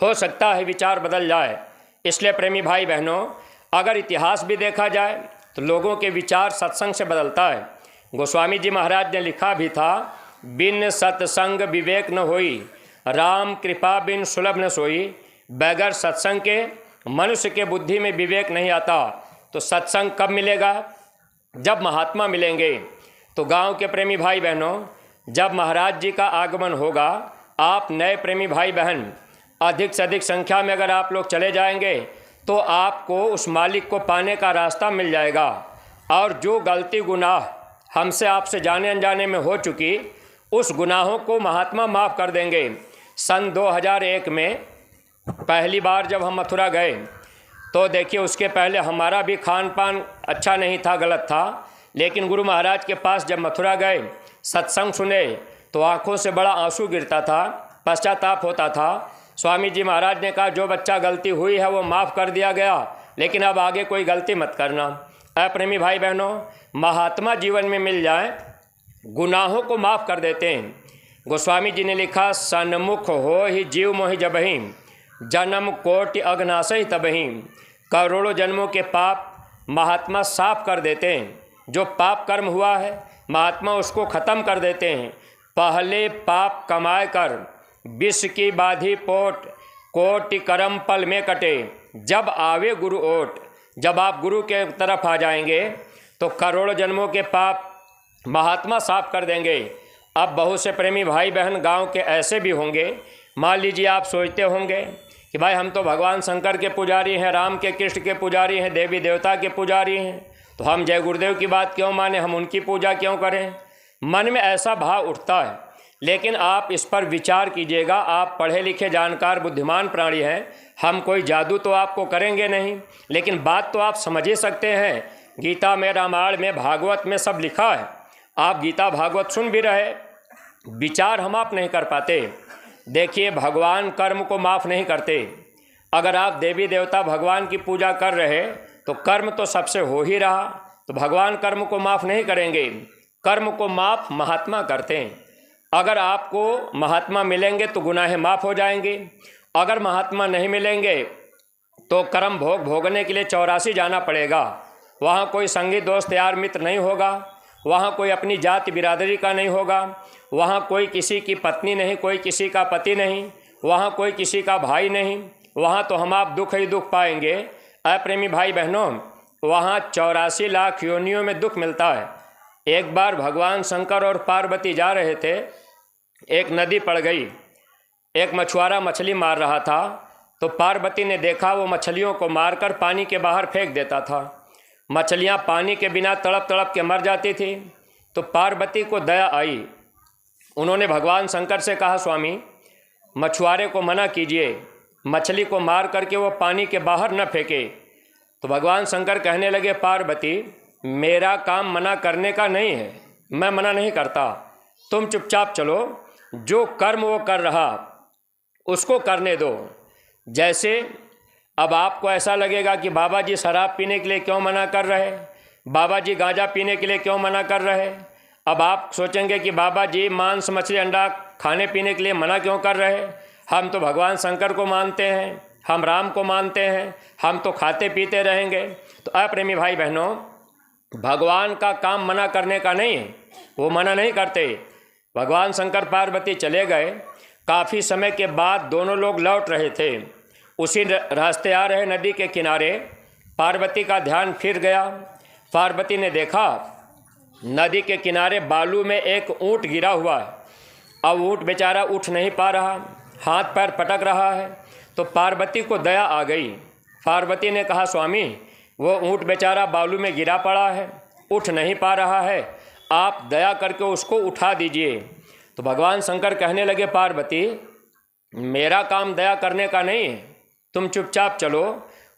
Speaker 1: हो सकता है विचार बदल जाए। इसलिए प्रेमी भाई बहनों, अगर इतिहास भी देखा जाए तो लोगों के विचार सत्संग से बदलता है। गोस्वामी जी महाराज ने लिखा भी था, बिन सत्संग विवेक न होई, राम कृपा बिन सुलभ न सोई। बगैर सत्संग के मनुष्य के बुद्धि में विवेक नहीं आता। तो सत्संग कब मिलेगा? जब महात्मा मिलेंगे। तो गांव के प्रेमी भाई बहनों, जब महाराज जी का आगमन होगा, आप नए प्रेमी भाई बहन अधिक से अधिक संख्या में अगर आप लोग चले जाएंगे, तो आपको उस मालिक को पाने का रास्ता मिल जाएगा। और जो गलती गुनाह हमसे आपसे जाने अनजाने में हो चुकी, उस गुनाहों को महात्मा माफ़ कर देंगे। सन 2001 में पहली बार जब हम मथुरा गए, तो देखिए उसके पहले हमारा भी खान पान अच्छा नहीं था, गलत था। लेकिन गुरु महाराज के पास जब मथुरा गए, सत्संग सुने, तो आँखों से बड़ा आंसू गिरता था, पश्चाताप होता था। स्वामी जी महाराज ने कहा, जो बच्चा गलती हुई है वो माफ़ कर दिया गया, लेकिन अब आगे कोई गलती मत करना। अप्रेमी भाई बहनों, महात्मा जीवन में मिल जाए, गुनाहों को माफ़ कर देते हैं। गोस्वामी जी ने लिखा, सन्मुख हो ही जीव मोहि जबहि, जन्म कोटि अघनाशहि तबहि। करोड़ों जन्मों के पाप महात्मा साफ कर देते हैं। जो पाप कर्म हुआ है, महात्मा उसको ख़त्म कर देते हैं। पहले पाप कमाए कर विष की बाधी पोट, कोटि करम पल में कटे, जब आवे गुरु ओट। जब आप गुरु के तरफ आ जाएंगे तो करोड़ों जन्मों के पाप महात्मा साफ कर देंगे। अब बहुत से प्रेमी भाई बहन गांव के ऐसे भी होंगे, मान लीजिए आप सोचते होंगे कि भाई हम तो भगवान शंकर के पुजारी हैं, राम के कृष्ण के पुजारी हैं, देवी देवता के पुजारी हैं, तो हम जय गुरुदेव की बात क्यों माने, हम उनकी पूजा क्यों करें? मन में ऐसा भाव उठता है। लेकिन आप इस पर विचार कीजिएगा, आप पढ़े लिखे जानकार बुद्धिमान प्राणी हैं, हम कोई जादू तो आपको करेंगे नहीं, लेकिन बात तो आप समझ ही सकते हैं। गीता में, रामायण में, भागवत में सब लिखा है। आप गीता भागवत सुन भी रहे, विचार हम आप नहीं कर पाते। देखिए, भगवान कर्म को माफ़ नहीं करते। अगर आप देवी देवता भगवान की पूजा कर रहे, तो कर्म तो सबसे हो ही रहा, तो भगवान कर्म को माफ़ नहीं करेंगे। कर्म को माफ़ महात्मा करते हैं। अगर आपको महात्मा मिलेंगे तो गुनाह माफ़ हो जाएंगे, अगर महात्मा नहीं मिलेंगे तो कर्म भोगने के लिए 84 जाना पड़ेगा। वहाँ कोई संगी दोस्त यार मित्र नहीं होगा, वहाँ कोई अपनी जाति बिरादरी का नहीं होगा, वहाँ कोई किसी की पत्नी नहीं, कोई किसी का पति नहीं, वहाँ कोई किसी का भाई नहीं, वहाँ तो हम आप दुख ही दुख पाएंगे। अप्रेमी भाई बहनों, वहाँ 84 लाख योनियों में दुख मिलता है। एक बार भगवान शंकर और पार्वती जा रहे थे, एक नदी पड़ गई, एक मछुआरा मछली मार रहा था, तो पार्वती ने देखा वो मछलियों को मारकर पानी के बाहर फेंक देता था। मछलियाँ पानी के बिना तड़प तड़प के मर जाती थी। तो पार्वती को दया आई, उन्होंने भगवान शंकर से कहा, स्वामी मछुआरे को मना कीजिए, मछली को मार करके वो पानी के बाहर न फेंके। तो भगवान शंकर कहने लगे, पार्वती मेरा काम मना करने का नहीं है, मैं मना नहीं करता, तुम चुपचाप चलो, जो कर्म वो कर रहा उसको करने दो। जैसे अब आपको ऐसा लगेगा कि बाबा जी शराब पीने के लिए क्यों मना कर रहे, बाबा जी गांजा पीने के लिए क्यों मना कर रहे। अब आप सोचेंगे कि बाबा जी मांस मछली अंडा खाने पीने के लिए मना क्यों कर रहे। हम तो भगवान शंकर को मानते हैं, हम राम को मानते हैं, हम तो खाते पीते रहेंगे। तो अप्रेमी भाई बहनों, भगवान का काम मना करने का नहीं है, वो मना नहीं करते। भगवान शंकर पार्वती चले गए। काफ़ी समय के बाद दोनों लोग लौट रहे थे, उसी रास्ते आ रहे नदी के किनारे पार्वती का ध्यान फिर गया। पार्वती ने देखा नदी के किनारे बालू में एक ऊँट गिरा हुआ है। अब ऊँट बेचारा उठ नहीं पा रहा, हाथ पैर पटक रहा है। तो पार्वती को दया आ गई। पार्वती ने कहा, स्वामी वो ऊँट बेचारा बालू में गिरा पड़ा है, उठ नहीं पा रहा है, आप दया करके उसको उठा दीजिए। तो भगवान शंकर कहने लगे, पार्वती मेरा काम दया करने का नहीं है, तुम चुपचाप चलो,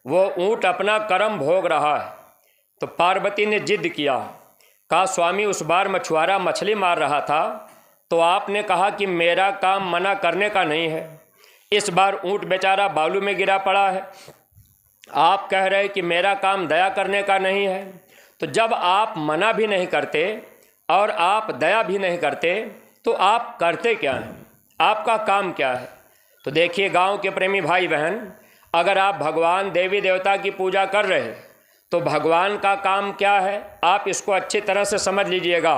Speaker 1: वो ऊँट अपना कर्म भोग रहा है। तो पार्वती ने जिद किया, कहा, स्वामी उस बार मछुआरा मछली मार रहा था तो आपने कहा कि मेरा काम मना करने का नहीं है, इस बार ऊँट बेचारा बालू में गिरा पड़ा है, आप कह रहे कि मेरा काम दया करने का नहीं है। तो जब आप मना भी नहीं करते और आप दया भी नहीं करते तो आप करते क्या हैं, आपका काम क्या है। तो देखिए गांव के प्रेमी भाई बहन, अगर आप भगवान देवी देवता की पूजा कर रहे हैं तो भगवान का काम क्या है, आप इसको अच्छी तरह से समझ लीजिएगा।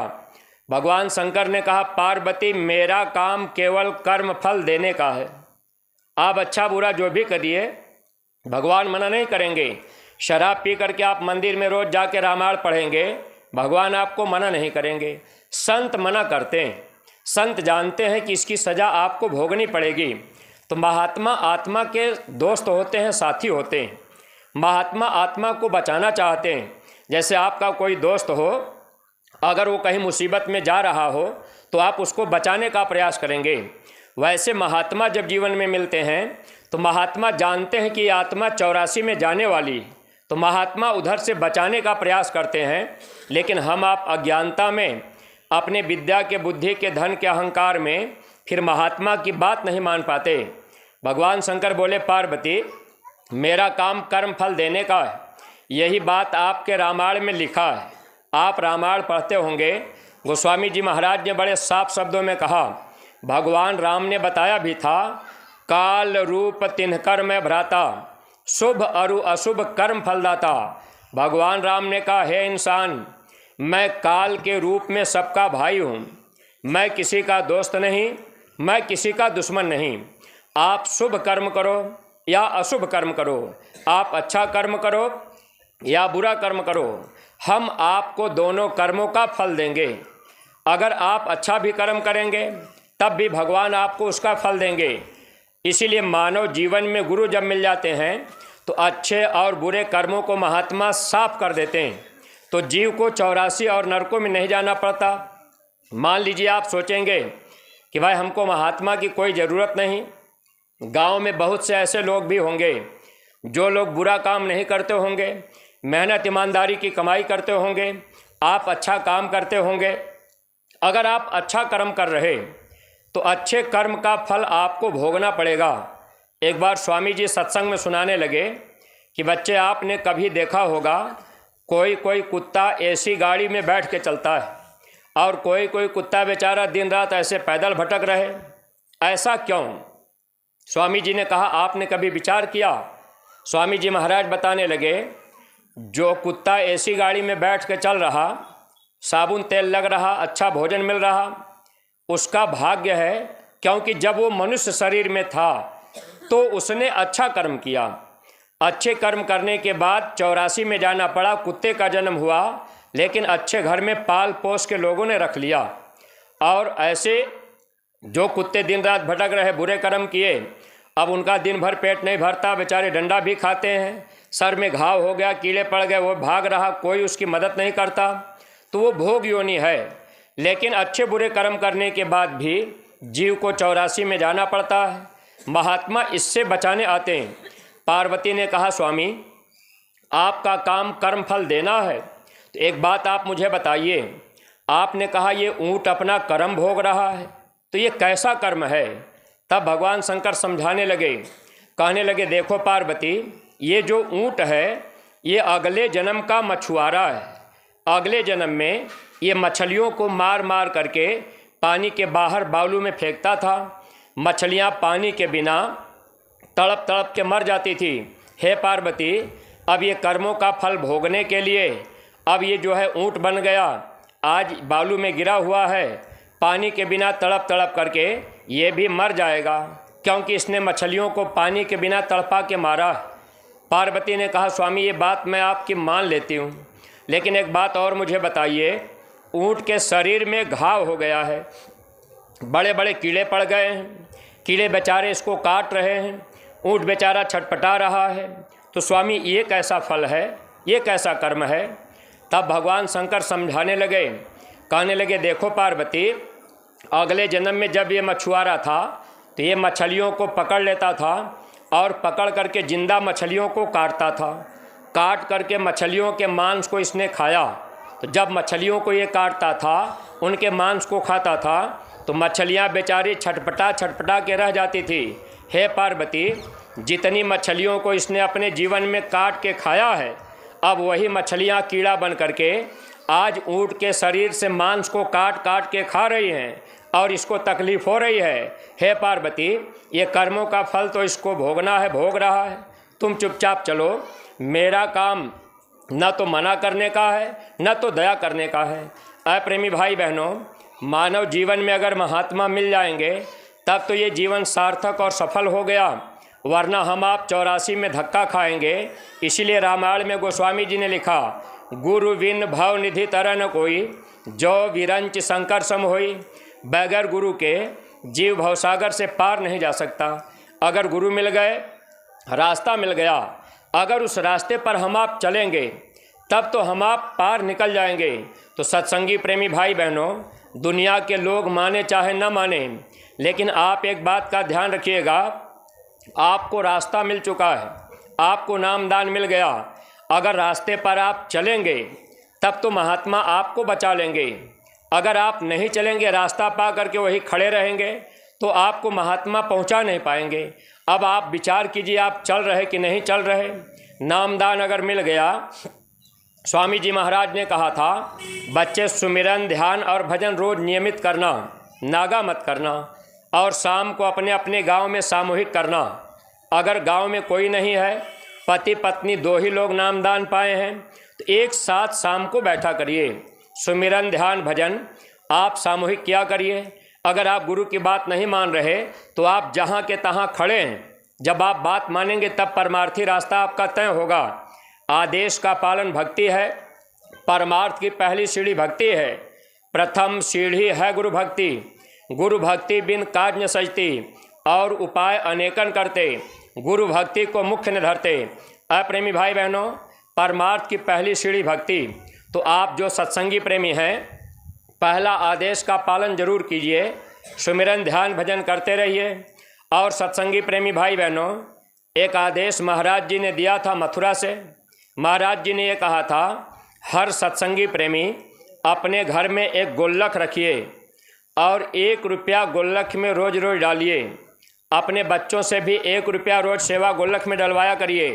Speaker 1: भगवान शंकर ने कहा, पार्वती मेरा काम केवल कर्म फल देने का है, आप अच्छा बुरा जो भी करिए, भगवान मना नहीं करेंगे। शराब पी करके आप मंदिर में रोज़ जाके रामायण पढ़ेंगे, भगवान आपको मना नहीं करेंगे। संत मना करते हैं, संत जानते हैं कि इसकी सज़ा आपको भोगनी पड़ेगी। तो महात्मा आत्मा के दोस्त होते हैं, साथी होते हैं। महात्मा आत्मा को बचाना चाहते हैं। जैसे आपका कोई दोस्त हो, अगर वो कहीं मुसीबत में जा रहा हो तो आप उसको बचाने का प्रयास करेंगे। वैसे महात्मा जब जीवन में मिलते हैं तो महात्मा जानते हैं कि आत्मा 84 में जाने वाली, तो महात्मा उधर से बचाने का प्रयास करते हैं। लेकिन हम आप अज्ञानता में, अपने विद्या के, बुद्धि के, धन के अहंकार में फिर महात्मा की बात नहीं मान पाते। भगवान शंकर बोले, पार्वती मेरा काम कर्म फल देने का है, यही बात आपके रामायण में लिखा है। आप रामायण पढ़ते होंगे, गोस्वामी जी महाराज ने बड़े साफ शब्दों में कहा, भगवान राम ने बताया भी था, काल रूप तिन्हकर में भ्राता, शुभ अरु अशुभ कर्म फलदाता। भगवान राम ने कहा, हे इंसान, मैं काल के रूप में सबका भाई हूँ, मैं किसी का दोस्त नहीं, मैं किसी का दुश्मन नहीं। आप शुभ कर्म करो या अशुभ कर्म करो, आप अच्छा कर्म करो या बुरा कर्म करो, हम आपको दोनों कर्मों का फल देंगे। अगर आप अच्छा भी कर्म करेंगे तब भी भगवान आपको उसका फल देंगे। इसीलिए मानव जीवन में गुरु जब मिल जाते हैं तो अच्छे और बुरे कर्मों को महात्मा साफ कर देते हैं, तो जीव को 84 और नरकों में नहीं जाना पड़ता। मान लीजिए आप सोचेंगे कि भाई हमको महात्मा की कोई ज़रूरत नहीं। गांव में बहुत से ऐसे लोग भी होंगे जो लोग बुरा काम नहीं करते होंगे, मेहनत ईमानदारी की कमाई करते होंगे, आप अच्छा काम करते होंगे। अगर आप अच्छा कर्म कर रहे तो अच्छे कर्म का फल आपको भोगना पड़ेगा। एक बार स्वामी जी सत्संग में सुनाने लगे कि बच्चे आपने कभी देखा होगा कोई कोई कुत्ता ऐसी गाड़ी में बैठ के चलता है और कोई कोई कुत्ता बेचारा दिन रात ऐसे पैदल भटक रहे, ऐसा क्यों? स्वामी जी ने कहा आपने कभी विचार किया? स्वामी जी महाराज बताने लगे, जो कुत्ता ऐसी गाड़ी में बैठ के चल रहा, साबुन तेल लग रहा, अच्छा भोजन मिल रहा, उसका भाग्य है, क्योंकि जब वो मनुष्य शरीर में था तो उसने अच्छा कर्म किया। अच्छे कर्म करने के बाद 84 में जाना पड़ा, कुत्ते का जन्म हुआ, लेकिन अच्छे घर में पाल पोस के लोगों ने रख लिया। और ऐसे जो कुत्ते दिन रात भटक रहे, बुरे कर्म किए, अब उनका दिन भर पेट नहीं भरता, बेचारे डंडा भी खाते हैं, सर में घाव हो गया, कीड़े पड़ गए, वो भाग रहा, कोई उसकी मदद नहीं करता, तो वो भोग योनि है। लेकिन अच्छे बुरे कर्म करने के बाद भी जीव को 84 में जाना पड़ता है। महात्मा इससे बचाने आते हैं। पार्वती ने कहा स्वामी आपका काम कर्म फल देना है, तो एक बात आप मुझे बताइए, आपने कहा ये ऊँट अपना कर्म भोग रहा है, तो ये कैसा कर्म है? तब भगवान शंकर समझाने लगे, कहने लगे देखो पार्वती, ये जो ऊँट है ये अगले जन्म का मछुआरा है। अगले जन्म में ये मछलियों को मार मार करके पानी के बाहर बालू में फेंकता था। मछलियाँ पानी के बिना तड़प तड़प के मर जाती थी। हे पार्वती, अब ये कर्मों का फल भोगने के लिए अब ये जो है ऊँट बन गया, आज बालू में गिरा हुआ है, पानी के बिना तड़प तड़प करके ये भी मर जाएगा, क्योंकि इसने मछलियों को पानी के बिना तड़पा के मारा। पार्वती ने कहा स्वामी ये बात मैं आपकी मान लेती हूँ, लेकिन एक बात और मुझे बताइए, ऊँट के शरीर में घाव हो गया है, बड़े बड़े कीड़े पड़ गए हैं, कीड़े बेचारे इसको काट रहे हैं, ऊँट बेचारा छटपटा रहा है, तो स्वामी ये कैसा फल है, ये कैसा कर्म है? तब भगवान शंकर समझाने लगे, कहने लगे देखो पार्वती, अगले जन्म में जब ये मछुआरा था तो ये मछलियों को पकड़ लेता था और पकड़ करके जिंदा मछलियों को काटता था, काट करके मछलियों के मांस को इसने खाया। तो जब मछलियों को ये काटता था, उनके मांस को खाता था, तो मछलियाँ बेचारी छटपटा छटपटा के रह जाती थी। हे पार्वती, जितनी मछलियों को इसने अपने जीवन में काट के खाया है, अब वही मछलियाँ कीड़ा बन करके आज ऊँट के शरीर से मांस को काट काट के खा रही हैं और इसको तकलीफ़ हो रही है। हे पार्वती, ये कर्मों का फल तो इसको भोगना है, भोग रहा है, तुम चुपचाप चलो, मेरा काम न तो मना करने का है न तो दया करने का है। अप्रेमी भाई बहनों, मानव जीवन में अगर महात्मा मिल जाएंगे तब तो ये जीवन सार्थक और सफल हो गया, वरना हम आप 84 में धक्का खाएंगे। इसीलिए रामायण में गोस्वामी जी ने लिखा, गुरु बिन भव निधि तरह न कोई, जो विरंच शंकर सम होई। बगैर गुरु के जीव भवसागर से पार नहीं जा सकता। अगर गुरु मिल गए, रास्ता मिल गया, अगर उस रास्ते पर हम आप चलेंगे तब तो हम आप पार निकल जाएंगे। तो सत्संगी प्रेमी भाई बहनों, दुनिया के लोग माने चाहे न माने, लेकिन आप एक बात का ध्यान रखिएगा, आपको रास्ता मिल चुका है, आपको नामदान मिल गया। अगर रास्ते पर आप चलेंगे तब तो महात्मा आपको बचा लेंगे। अगर आप नहीं चलेंगे, रास्ता पा करके वही खड़े रहेंगे, तो आपको महात्मा पहुंचा नहीं पाएंगे। अब आप विचार कीजिए, आप चल रहे कि नहीं चल रहे। नामदान अगर मिल गया, स्वामी जी महाराज ने कहा था, बच्चे सुमिरन ध्यान और भजन रोज नियमित करना, नागा मत करना, और शाम को अपने अपने गांव में सामूहिक करना। अगर गांव में कोई नहीं है, पति पत्नी 2 ही लोग नामदान पाए हैं, तो एक साथ शाम को बैठा करिए, सुमिरन ध्यान भजन आप सामूहिक किया करिए। अगर आप गुरु की बात नहीं मान रहे तो आप जहाँ के तहाँ खड़े हैं, जब आप बात मानेंगे तब परमार्थी रास्ता आपका तय होगा। आदेश का पालन भक्ति है, परमार्थ की पहली सीढ़ी भक्ति है, प्रथम सीढ़ी है गुरु भक्ति। गुरु भक्ति बिन काज न सजती, और उपाय अनेकन करते, गुरु भक्ति को मुख्य न धरते। अप्रेमी भाई बहनों, परमार्थ की पहली सीढ़ी भक्ति। तो आप जो सत्संगी प्रेमी हैं, पहला आदेश का पालन जरूर कीजिए, सुमिरन ध्यान भजन करते रहिए। और सत्संगी प्रेमी भाई बहनों, एक आदेश महाराज जी ने दिया था मथुरा से। महाराज जी ने ये कहा था, हर सत्संगी प्रेमी अपने घर में एक गुल्लक रखिए और 1 रुपया गुल्लक में रोज रोज डालिए। अपने बच्चों से भी 1 रुपया रोज सेवा गुल्लक में डलवाया करिए।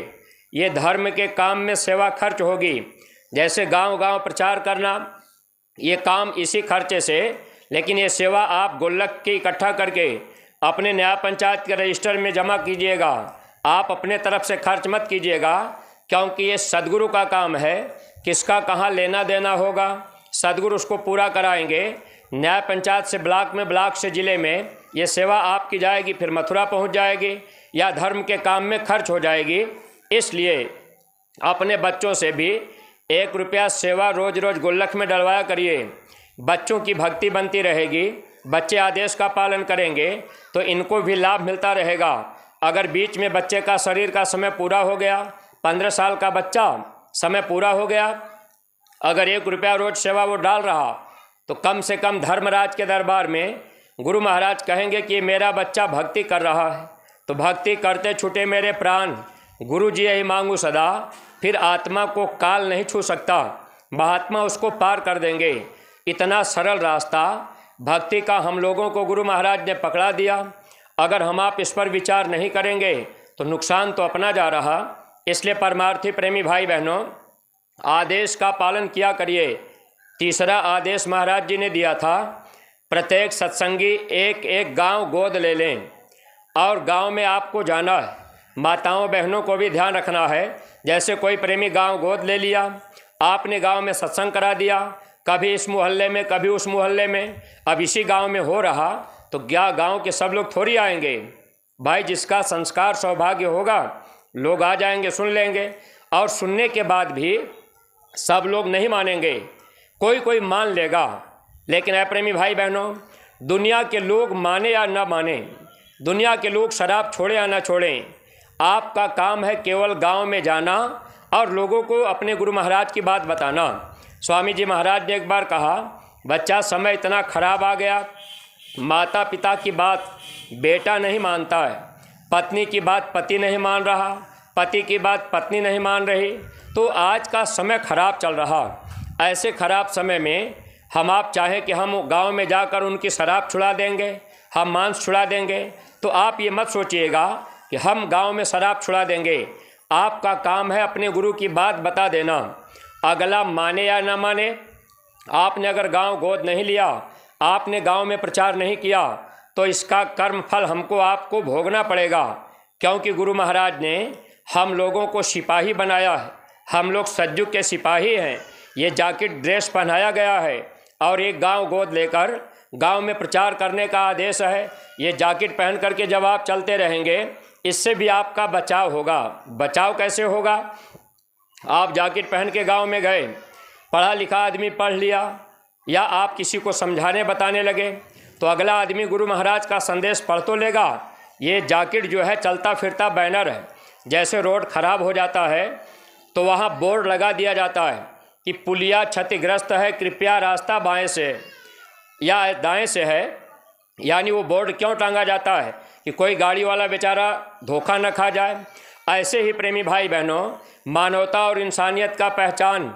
Speaker 1: ये धर्म के काम में सेवा खर्च होगी। जैसे गांव गांव प्रचार करना, ये काम इसी खर्चे से, लेकिन ये सेवा आप गुल्लक की इकट्ठा करके अपने न्याय पंचायत के रजिस्टर में जमा कीजिएगा। आप अपने तरफ से खर्च मत कीजिएगा, क्योंकि ये सदगुरु का काम है। किसका कहाँ लेना देना होगा, सदगुरु उसको पूरा कराएंगे। न्याय पंचायत से ब्लॉक में, ब्लॉक से ज़िले में ये सेवा आपकी जाएगी, फिर मथुरा पहुंच जाएगी या धर्म के काम में खर्च हो जाएगी। इसलिए अपने बच्चों से भी 1 रुपया सेवा रोज़ रोज़ गुल्लक में डलवाया करिए। बच्चों की भक्ति बनती रहेगी, बच्चे आदेश का पालन करेंगे तो इनको भी लाभ मिलता रहेगा। अगर बीच में बच्चे का शरीर का समय पूरा हो गया, 15 साल का बच्चा समय पूरा हो गया, अगर 1 रुपया रोज़ सेवा वो डाल रहा, तो कम से कम धर्मराज के दरबार में गुरु महाराज कहेंगे कि मेरा बच्चा भक्ति कर रहा है। तो भक्ति करते छूटे मेरे प्राण, गुरु जी यही मांगू सदा। फिर आत्मा को काल नहीं छू सकता, महात्मा उसको पार कर देंगे। इतना सरल रास्ता भक्ति का हम लोगों को गुरु महाराज ने पकड़ा दिया। अगर हम आप इस पर विचार नहीं करेंगे तो नुकसान तो अपना जा रहा। इसलिए परमार्थी प्रेमी भाई बहनों, आदेश का पालन किया करिए। तीसरा आदेश महाराज जी ने दिया था, प्रत्येक सत्संगी एक एक गांव गोद ले लें और गांव में आपको जाना है। माताओं बहनों को भी ध्यान रखना है। जैसे कोई प्रेमी गांव गोद ले लिया, आपने गांव में सत्संग करा दिया, कभी इस मोहल्ले में कभी उस मोहल्ले में, अब इसी गांव में हो रहा, तो क्या गांव के सब लोग थोड़ी आएंगे भाई? जिसका संस्कार सौभाग्य होगा लोग आ जाएंगे, सुन लेंगे। और सुनने के बाद भी सब लोग नहीं मानेंगे, कोई कोई मान लेगा। लेकिन ऐ प्रेमी भाई बहनों, दुनिया के लोग माने या न माने, दुनिया के लोग शराब छोड़े या न छोड़ें, आपका काम है केवल गांव में जाना और लोगों को अपने गुरु महाराज की बात बताना। स्वामी जी महाराज ने एक बार कहा, बच्चा समय इतना खराब आ गया, माता पिता की बात बेटा नहीं मानता है, पत्नी की बात पति नहीं मान रहा, पति की बात पत्नी नहीं मान रही, तो आज का समय खराब चल रहा। ऐसे खराब समय में हम आप चाहें कि हम गांव में जाकर उनकी शराब छुड़ा देंगे, हम मांस छुड़ा देंगे, तो आप ये मत सोचिएगा कि हम गांव में शराब छुड़ा देंगे। आपका काम है अपने गुरु की बात बता देना। अगला माने या ना माने, आपने अगर गांव गोद नहीं लिया, आपने गांव में प्रचार नहीं किया, तो इसका कर्म फल हमको आपको भोगना पड़ेगा। क्योंकि गुरु महाराज ने हम लोगों को सिपाही बनाया है, हम लोग सज्जू के सिपाही हैं। ये जैकेट ड्रेस पहनाया गया है और एक गांव गोद लेकर गांव में प्रचार करने का आदेश है। ये जैकेट पहन करके जब आप चलते रहेंगे, इससे भी आपका बचाव होगा। बचाव कैसे होगा? आप जैकेट पहन के गांव में गए, पढ़ा लिखा आदमी पढ़ लिया, या आप किसी को समझाने बताने लगे, तो अगला आदमी गुरु महाराज का संदेश पढ़ तो लेगा। ये जैकेट जो है चलता फिरता बैनर है। जैसे रोड खराब हो जाता है तो वहाँ बोर्ड लगा दिया जाता है कि पुलिया क्षतिग्रस्त है, कृपया रास्ता बाएं से या दाएं से है। यानी वो बोर्ड क्यों टांगा जाता है कि कोई गाड़ी वाला बेचारा धोखा न खा जाए। ऐसे ही प्रेमी भाई बहनों, मानवता और इंसानियत का पहचान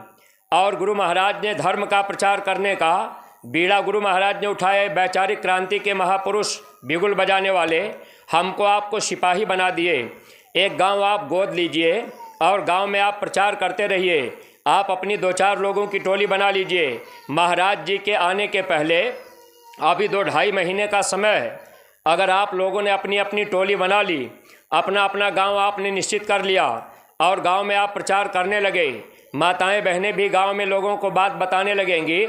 Speaker 1: और गुरु महाराज ने धर्म का प्रचार करने का बीड़ा गुरु महाराज ने उठाए। वैचारिक क्रांति के महापुरुष बिगुल बजाने वाले हमको आपको सिपाही बना दिए। एक गांव आप गोद लीजिए और गांव में आप प्रचार करते रहिए। आप अपनी 2-4 लोगों की टोली बना लीजिए। महाराज जी के आने के पहले अभी 2-2.5 महीने का समय है। अगर आप लोगों ने अपनी अपनी टोली बना ली, अपना अपना गांव आपने निश्चित कर लिया और गांव में आप प्रचार करने लगे, माताएं बहनें भी गांव में लोगों को बात बताने लगेंगी,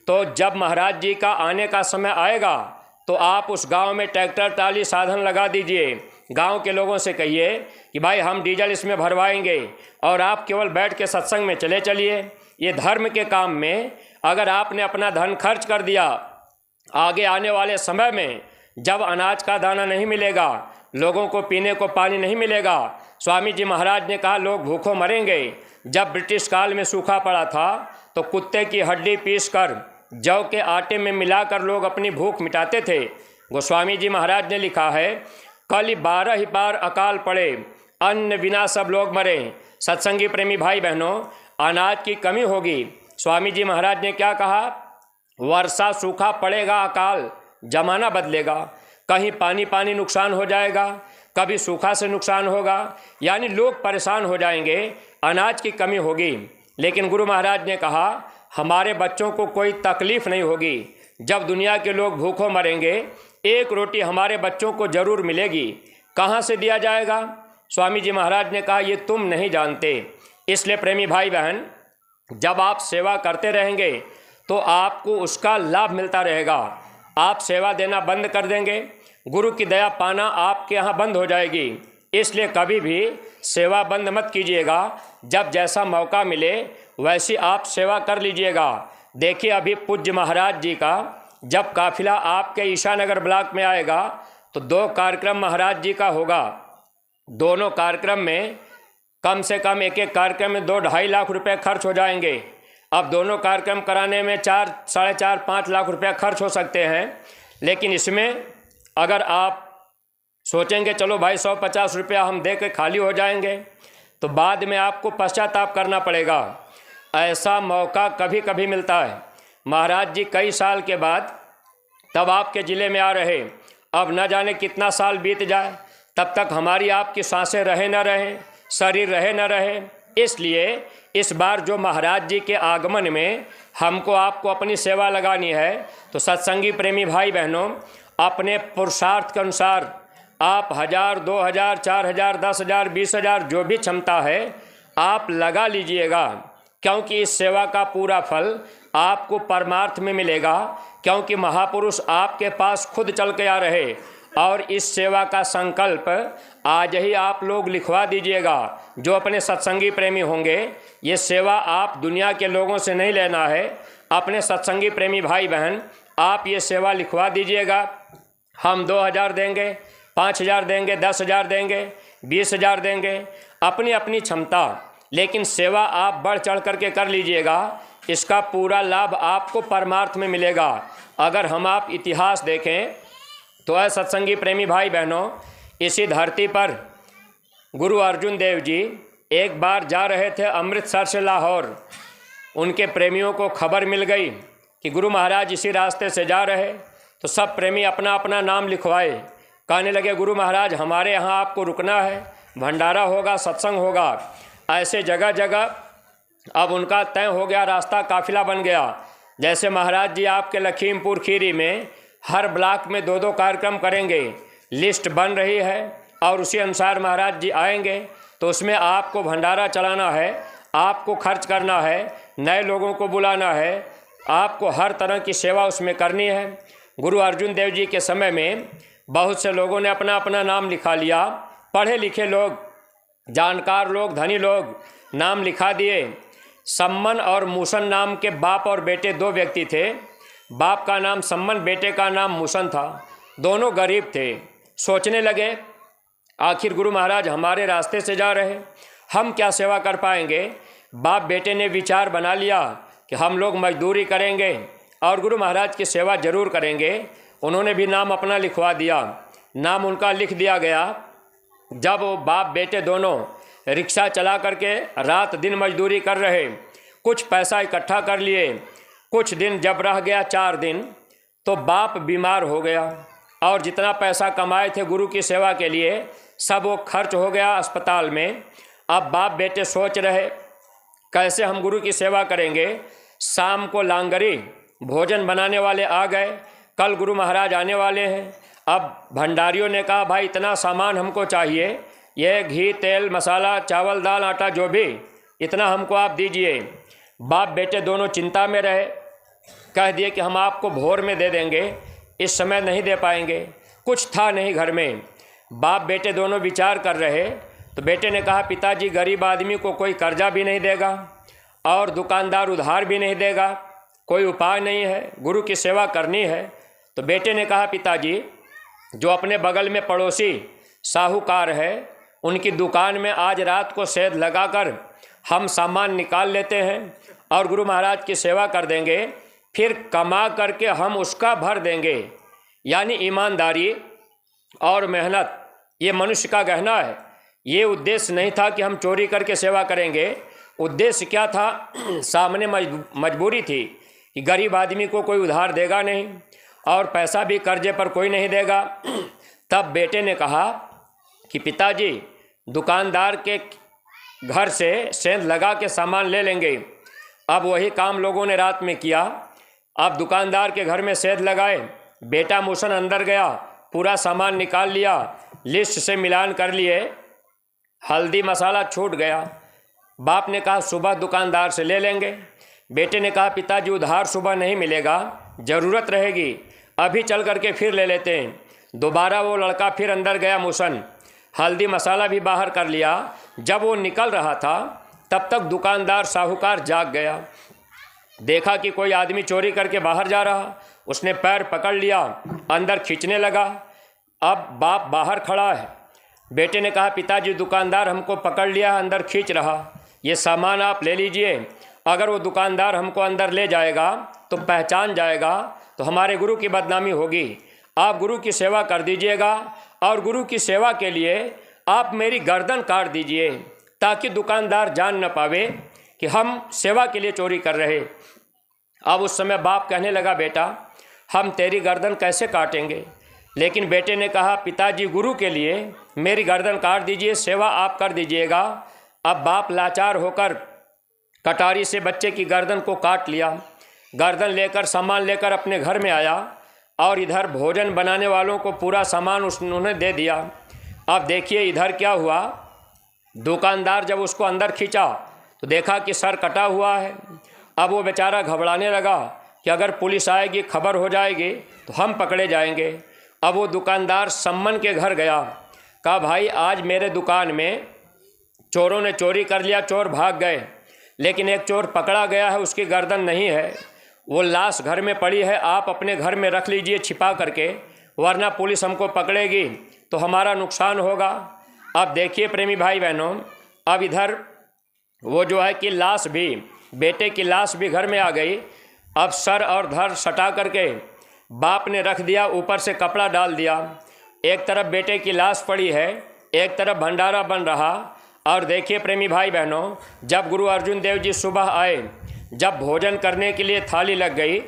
Speaker 1: तो जब महाराज जी का आने का समय आएगा तो आप उस गांव में ट्रैक्टर ट्राली साधन लगा दीजिए। गांव के लोगों से कहिए कि भाई हम डीजल इसमें भरवाएंगे और आप केवल बैठ के सत्संग में चले चलिए। ये धर्म के काम में अगर आपने अपना धन खर्च कर दिया, आगे आने वाले समय में जब अनाज का दाना नहीं मिलेगा, लोगों को पीने को पानी नहीं मिलेगा, स्वामी जी महाराज ने कहा लोग भूखों मरेंगे। जब ब्रिटिश काल में सूखा पड़ा था तो कुत्ते की हड्डी पीसकर जौ के आटे में मिलाकर लोग अपनी भूख मिटाते थे। गोस्वामी जी महाराज ने लिखा है, कल 12 ही बार अकाल पड़े, अन्न बिना सब लोग मरे। सत्संगी प्रेमी भाई बहनों, अनाज की कमी होगी। स्वामी जी महाराज ने क्या कहा? वर्षा सूखा पड़ेगा, अकाल, जमाना बदलेगा। कहीं पानी पानी नुकसान हो जाएगा, कभी सूखा से नुकसान होगा, यानी लोग परेशान हो जाएंगे, अनाज की कमी होगी। लेकिन गुरु महाराज ने कहा हमारे बच्चों को कोई तकलीफ़ नहीं होगी। जब दुनिया के लोग भूखों मरेंगे, एक रोटी हमारे बच्चों को ज़रूर मिलेगी। कहाँ से दिया जाएगा? स्वामी जी महाराज ने कहा ये तुम नहीं जानते। इसलिए प्रेमी भाई बहन, जब आप सेवा करते रहेंगे तो आपको उसका लाभ मिलता रहेगा। आप सेवा देना बंद कर देंगे, गुरु की दया पाना आपके यहाँ बंद हो जाएगी। इसलिए कभी भी सेवा बंद मत कीजिएगा। जब जैसा मौका मिले वैसी आप सेवा कर लीजिएगा। देखिए अभी पूज्य महाराज जी का जब काफिला आपके ईशानगर ब्लॉक में आएगा तो 2 कार्यक्रम महाराज जी का होगा। दोनों कार्यक्रम में कम से कम एक कार्यक्रम में 2-2.5 लाख रुपए खर्च हो जाएंगे। अब दोनों कार्यक्रम कराने में 4, 4.5, 5 लाख रुपए खर्च हो सकते हैं। लेकिन इसमें अगर आप सोचेंगे चलो भाई 150 रुपया हम दे के खाली हो जाएंगे, तो बाद में आपको पश्चाताप करना पड़ेगा। ऐसा मौका कभी कभी मिलता है। महाराज जी कई साल के बाद तब आपके ज़िले में आ रहे, अब न जाने कितना साल बीत जाए, तब तक हमारी आपकी सांसें रहे न रहें, शरीर रहे न रहे। इसलिए इस बार जो महाराज जी के आगमन में हमको आपको अपनी सेवा लगानी है, तो सत्संगी प्रेमी भाई बहनों, अपने पुरुषार्थ के अनुसार आप 1000, 2000, 4000, 10,000, 20,000 जो भी क्षमता है आप लगा लीजिएगा। क्योंकि इस सेवा का पूरा फल आपको परमार्थ में मिलेगा। क्योंकि महापुरुष आपके पास खुद चल के आ रहे, और इस सेवा का संकल्प आज ही आप लोग लिखवा दीजिएगा। जो अपने सत्संगी प्रेमी होंगे, ये सेवा आप दुनिया के लोगों से नहीं लेना है। अपने सत्संगी प्रेमी भाई बहन आप ये सेवा लिखवा दीजिएगा। हम 2000 देंगे, 5000 देंगे, 10,000 देंगे, 20,000 देंगे, अपनी अपनी क्षमता। लेकिन सेवा आप बढ़ चढ़ करके कर लीजिएगा। इसका पूरा लाभ आपको परमार्थ में मिलेगा। अगर हम आप इतिहास देखें तो ऐ सत्संगी प्रेमी भाई बहनों, इसी धरती पर गुरु अर्जुन देव जी एक बार जा रहे थे अमृतसर से लाहौर। उनके प्रेमियों को खबर मिल गई कि गुरु महाराज इसी रास्ते से जा रहे, तो सब प्रेमी अपना अपना नाम लिखवाए। कहने लगे गुरु महाराज हमारे यहाँ आपको रुकना है, भंडारा होगा, सत्संग होगा। ऐसे जगह जगह अब उनका तय हो गया, रास्ता काफिला बन गया। जैसे महाराज जी आपके लखीमपुर खीरी में हर ब्लॉक में 2-2 कार्यक्रम करेंगे, लिस्ट बन रही है और उसी अनुसार महाराज जी आएंगे। तो उसमें आपको भंडारा चलाना है, आपको खर्च करना है, नए लोगों को बुलाना है, आपको हर तरह की सेवा उसमें करनी है। गुरु अर्जुन देव जी के समय में बहुत से लोगों ने अपना अपना नाम लिखा लिया। पढ़े लिखे लोग, जानकार लोग, धनी लोग नाम लिखा दिए। सम्मन और मूसन नाम के बाप और बेटे 2 व्यक्ति थे। बाप का नाम सम्मन, बेटे का नाम मूसन था। दोनों गरीब थे। सोचने लगे आखिर गुरु महाराज हमारे रास्ते से जा रहे, हम क्या सेवा कर पाएंगे। बाप बेटे ने विचार बना लिया कि हम लोग मजदूरी करेंगे और गुरु महाराज की सेवा जरूर करेंगे। उन्होंने भी नाम अपना लिखवा दिया। नाम उनका लिख दिया गया। जब वो बाप बेटे दोनों रिक्शा चला करके रात दिन मजदूरी कर रहे, कुछ पैसा इकट्ठा कर लिए। कुछ दिन जब रह गया 4 दिन, तो बाप बीमार हो गया और जितना पैसा कमाए थे गुरु की सेवा के लिए सब वो खर्च हो गया अस्पताल में। अब बाप बेटे सोच रहे कैसे हम गुरु की सेवा करेंगे। शाम को लांगरी भोजन बनाने वाले आ गए, कल गुरु महाराज आने वाले हैं। अब भंडारियों ने कहा भाई इतना सामान हमको चाहिए, ये घी, तेल, मसाला, चावल, दाल, आटा जो भी, इतना हमको आप दीजिए। बाप बेटे दोनों चिंता में रहे, कह दिए कि हम आपको भोर में दे देंगे, इस समय नहीं दे पाएंगे। कुछ था नहीं घर में। बाप बेटे दोनों विचार कर रहे, तो बेटे ने कहा पिताजी गरीब आदमी को कोई कर्जा भी नहीं देगा और दुकानदार उधार भी नहीं देगा, कोई उपाय नहीं है, गुरु की सेवा करनी है। तो बेटे ने कहा पिताजी जो अपने बगल में पड़ोसी साहूकार है उनकी दुकान में आज रात को सेध लगाकर हम सामान निकाल लेते हैं और गुरु महाराज की सेवा कर देंगे, फिर कमा करके हम उसका भर देंगे। यानी ईमानदारी और मेहनत ये मनुष्य का गहना है। ये उद्देश्य नहीं था कि हम चोरी करके सेवा करेंगे। उद्देश्य क्या था, सामने मजबूरी थी कि गरीब आदमी को कोई उधार देगा नहीं और पैसा भी कर्जे पर कोई नहीं देगा। तब बेटे ने कहा कि पिताजी दुकानदार के घर से सेंध लगा के सामान ले लेंगे। अब वही काम लोगों ने रात में किया। अब दुकानदार के घर में सेंध लगाए, बेटा मूसन अंदर गया, पूरा सामान निकाल लिया, लिस्ट से मिलान कर लिए, हल्दी मसाला छूट गया। बाप ने कहा सुबह दुकानदार से ले लेंगे। बेटे ने कहा पिताजी उधार सुबह नहीं मिलेगा, ज़रूरत रहेगी, अभी चल करके फिर ले लेते हैं। दोबारा वो लड़का फिर अंदर गया मूसन, हल्दी मसाला भी बाहर कर लिया। जब वो निकल रहा था तब तक दुकानदार साहूकार जाग गया। देखा कि कोई आदमी चोरी करके बाहर जा रहा, उसने पैर पकड़ लिया, अंदर खींचने लगा। अब बाप बाहर खड़ा है। बेटे ने कहा पिताजी दुकानदार हमको पकड़ लिया, अंदर खींच रहा, ये सामान आप ले लीजिए। अगर वो दुकानदार हमको अंदर ले जाएगा तो पहचान जाएगा, तो हमारे गुरु की बदनामी होगी। आप गुरु की सेवा कर दीजिएगा और गुरु की सेवा के लिए आप मेरी गर्दन काट दीजिए, ताकि दुकानदार जान न पावे कि हम सेवा के लिए चोरी कर रहे। अब उस समय बाप कहने लगा बेटा हम तेरी गर्दन कैसे काटेंगे। लेकिन बेटे ने कहा पिताजी गुरु के लिए मेरी गर्दन काट दीजिए, सेवा आप कर दीजिएगा। अब बाप लाचार होकर कटारी से बच्चे की गर्दन को काट लिया। गर्दन लेकर सामान लेकर अपने घर में आया और इधर भोजन बनाने वालों को पूरा सामान उन्होंने दे दिया। अब देखिए इधर क्या हुआ, दुकानदार जब उसको अंदर खींचा तो देखा कि सर कटा हुआ है। अब वो बेचारा घबराने लगा कि अगर पुलिस आएगी खबर हो जाएगी तो हम पकड़े जाएंगे। अब वो दुकानदार सम्मन के घर गया, कहा भाई आज मेरे दुकान में चोरों ने चोरी कर लिया, चोर भाग गए, लेकिन एक चोर पकड़ा गया है, उसकी गर्दन नहीं है, वो लाश घर में पड़ी है, आप अपने घर में रख लीजिए छिपा करके, वरना पुलिस हमको पकड़ेगी तो हमारा नुकसान होगा। अब देखिए प्रेमी भाई बहनों, अब इधर वो जो है कि लाश भी, बेटे की लाश भी घर में आ गई। अब सर और धड़ सटा करके बाप ने रख दिया, ऊपर से कपड़ा डाल दिया। एक तरफ बेटे की लाश पड़ी है, एक तरफ भंडारा बन रहा। और देखिए प्रेमी भाई बहनों, जब गुरु अर्जुन देव जी सुबह आए, जब भोजन करने के लिए थाली लग गई,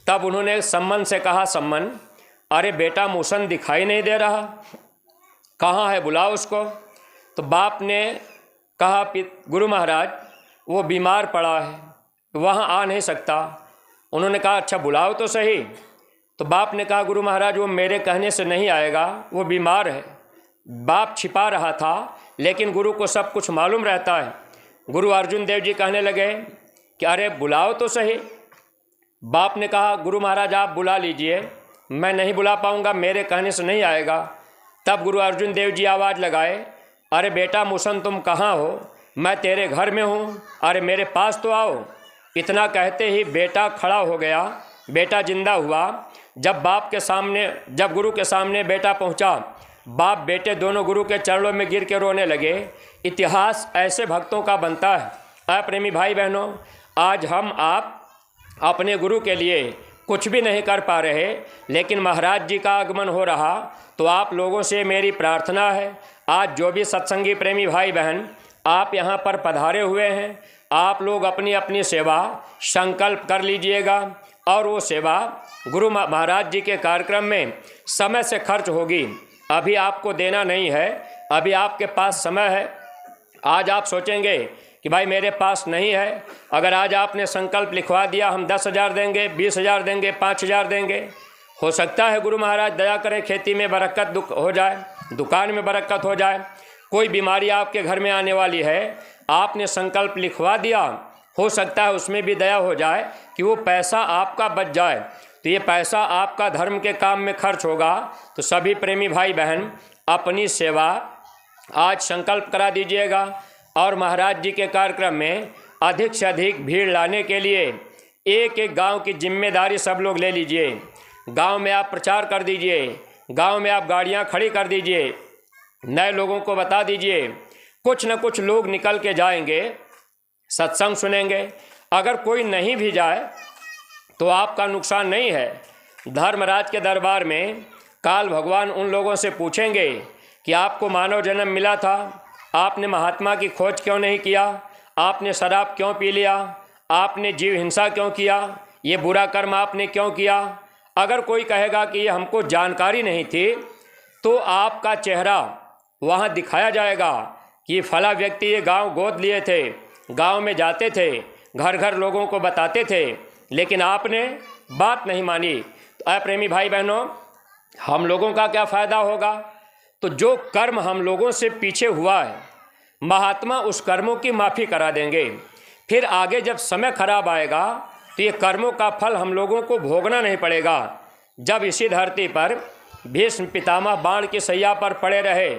Speaker 1: तब उन्होंने सम्मन से कहा सम्मन अरे बेटा मूसन दिखाई नहीं दे रहा, कहाँ है, बुलाओ उसको। तो बाप ने कहा गुरु महाराज वो बीमार पड़ा है, वहाँ आ नहीं सकता। उन्होंने कहा अच्छा बुलाओ तो सही। तो बाप ने कहा गुरु महाराज वो मेरे कहने से नहीं आएगा, वो बीमार है। बाप छिपा रहा था, लेकिन गुरु को सब कुछ मालूम रहता है। गुरु अर्जुन देव जी कहने लगे कि अरे बुलाओ तो सही। बाप ने कहा गुरु महाराज आप बुला लीजिए, मैं नहीं बुला पाऊँगा, मेरे कहने से नहीं आएगा। तब गुरु अर्जुन देव जी आवाज़ लगाए अरे बेटा मूसन तुम कहाँ हो, मैं तेरे घर में हूँ, अरे मेरे पास तो आओ। इतना कहते ही बेटा खड़ा हो गया, बेटा जिंदा हुआ। जब बाप के सामने, जब गुरु के सामने बेटा पहुँचा, बाप बेटे दोनों गुरु के चरणों में गिर के रोने लगे। इतिहास ऐसे भक्तों का बनता है। प्रेमी भाई बहनों, आज हम आप अपने गुरु के लिए कुछ भी नहीं कर पा रहे, लेकिन महाराज जी का आगमन हो रहा, तो आप लोगों से मेरी प्रार्थना है, आज जो भी सत्संगी प्रेमी भाई बहन आप यहाँ पर पधारे हुए हैं, आप लोग अपनी अपनी सेवा संकल्प कर लीजिएगा और वो सेवा गुरु महाराज जी के कार्यक्रम में समय से खर्च होगी। अभी आपको देना नहीं है, अभी आपके पास समय है। आज आप सोचेंगे कि भाई मेरे पास नहीं है, अगर आज आपने संकल्प लिखवा दिया हम 10,000 देंगे, 20,000 देंगे, 5,000 देंगे, हो सकता है गुरु महाराज दया करें खेती में बरकत हो जाए, दुकान में बरकत हो जाए, कोई बीमारी आपके घर में आने वाली है, आपने संकल्प लिखवा दिया, हो सकता है उसमें भी दया हो जाए कि वो पैसा आपका बच जाए, तो ये पैसा आपका धर्म के काम में खर्च होगा। तो सभी प्रेमी भाई बहन अपनी सेवा आज संकल्प करा दीजिएगा और महाराज जी के कार्यक्रम में अधिक से अधिक भीड़ लाने के लिए एक एक गांव की जिम्मेदारी सब लोग ले लीजिए। गांव में आप प्रचार कर दीजिए, गांव में आप गाड़ियां खड़ी कर दीजिए, नए लोगों को बता दीजिए, कुछ न कुछ लोग निकल के जाएंगे, सत्संग सुनेंगे। अगर कोई नहीं भी जाए तो आपका नुकसान नहीं है। धर्मराज के दरबार में काल भगवान उन लोगों से पूछेंगे कि आपको मानव जन्म मिला था, आपने महात्मा की खोज क्यों नहीं किया, आपने शराब क्यों पी लिया, आपने जीव हिंसा क्यों किया, ये बुरा कर्म आपने क्यों किया। अगर कोई कहेगा कि ये हमको जानकारी नहीं थी, तो आपका चेहरा वहाँ दिखाया जाएगा कि फला व्यक्ति ये गांव गोद लिए थे, गांव में जाते थे, घर घर लोगों को बताते थे, लेकिन आपने बात नहीं मानी। तो प्रेमी भाई बहनों, हम लोगों का क्या फ़ायदा होगा? तो जो कर्म हम लोगों से पीछे हुआ है, महात्मा उस कर्मों की माफ़ी करा देंगे। फिर आगे जब समय खराब आएगा तो ये कर्मों का फल हम लोगों को भोगना नहीं पड़ेगा। जब इसी धरती पर भीष्म पितामह बाण की सैया पर पड़े रहे,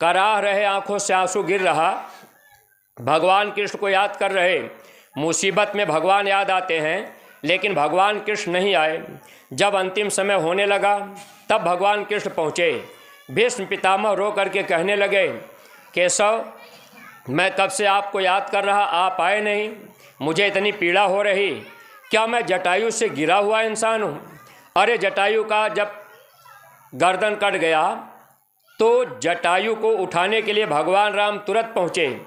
Speaker 1: कराह रहे, आंखों से आंसू गिर रहा, भगवान कृष्ण को याद कर रहे। मुसीबत में भगवान याद आते हैं, लेकिन भगवान कृष्ण नहीं आए। जब अंतिम समय होने लगा तब भगवान कृष्ण पहुँचे। भीष्म पितामह रो करके कहने लगे, केशव, मैं कब से आपको याद कर रहा, आप आए नहीं, मुझे इतनी पीड़ा हो रही। क्या मैं जटायु से गिरा हुआ इंसान हूँ? अरे जटायु का जब गर्दन कट गया तो जटायु को उठाने के लिए भगवान राम तुरंत पहुँचे,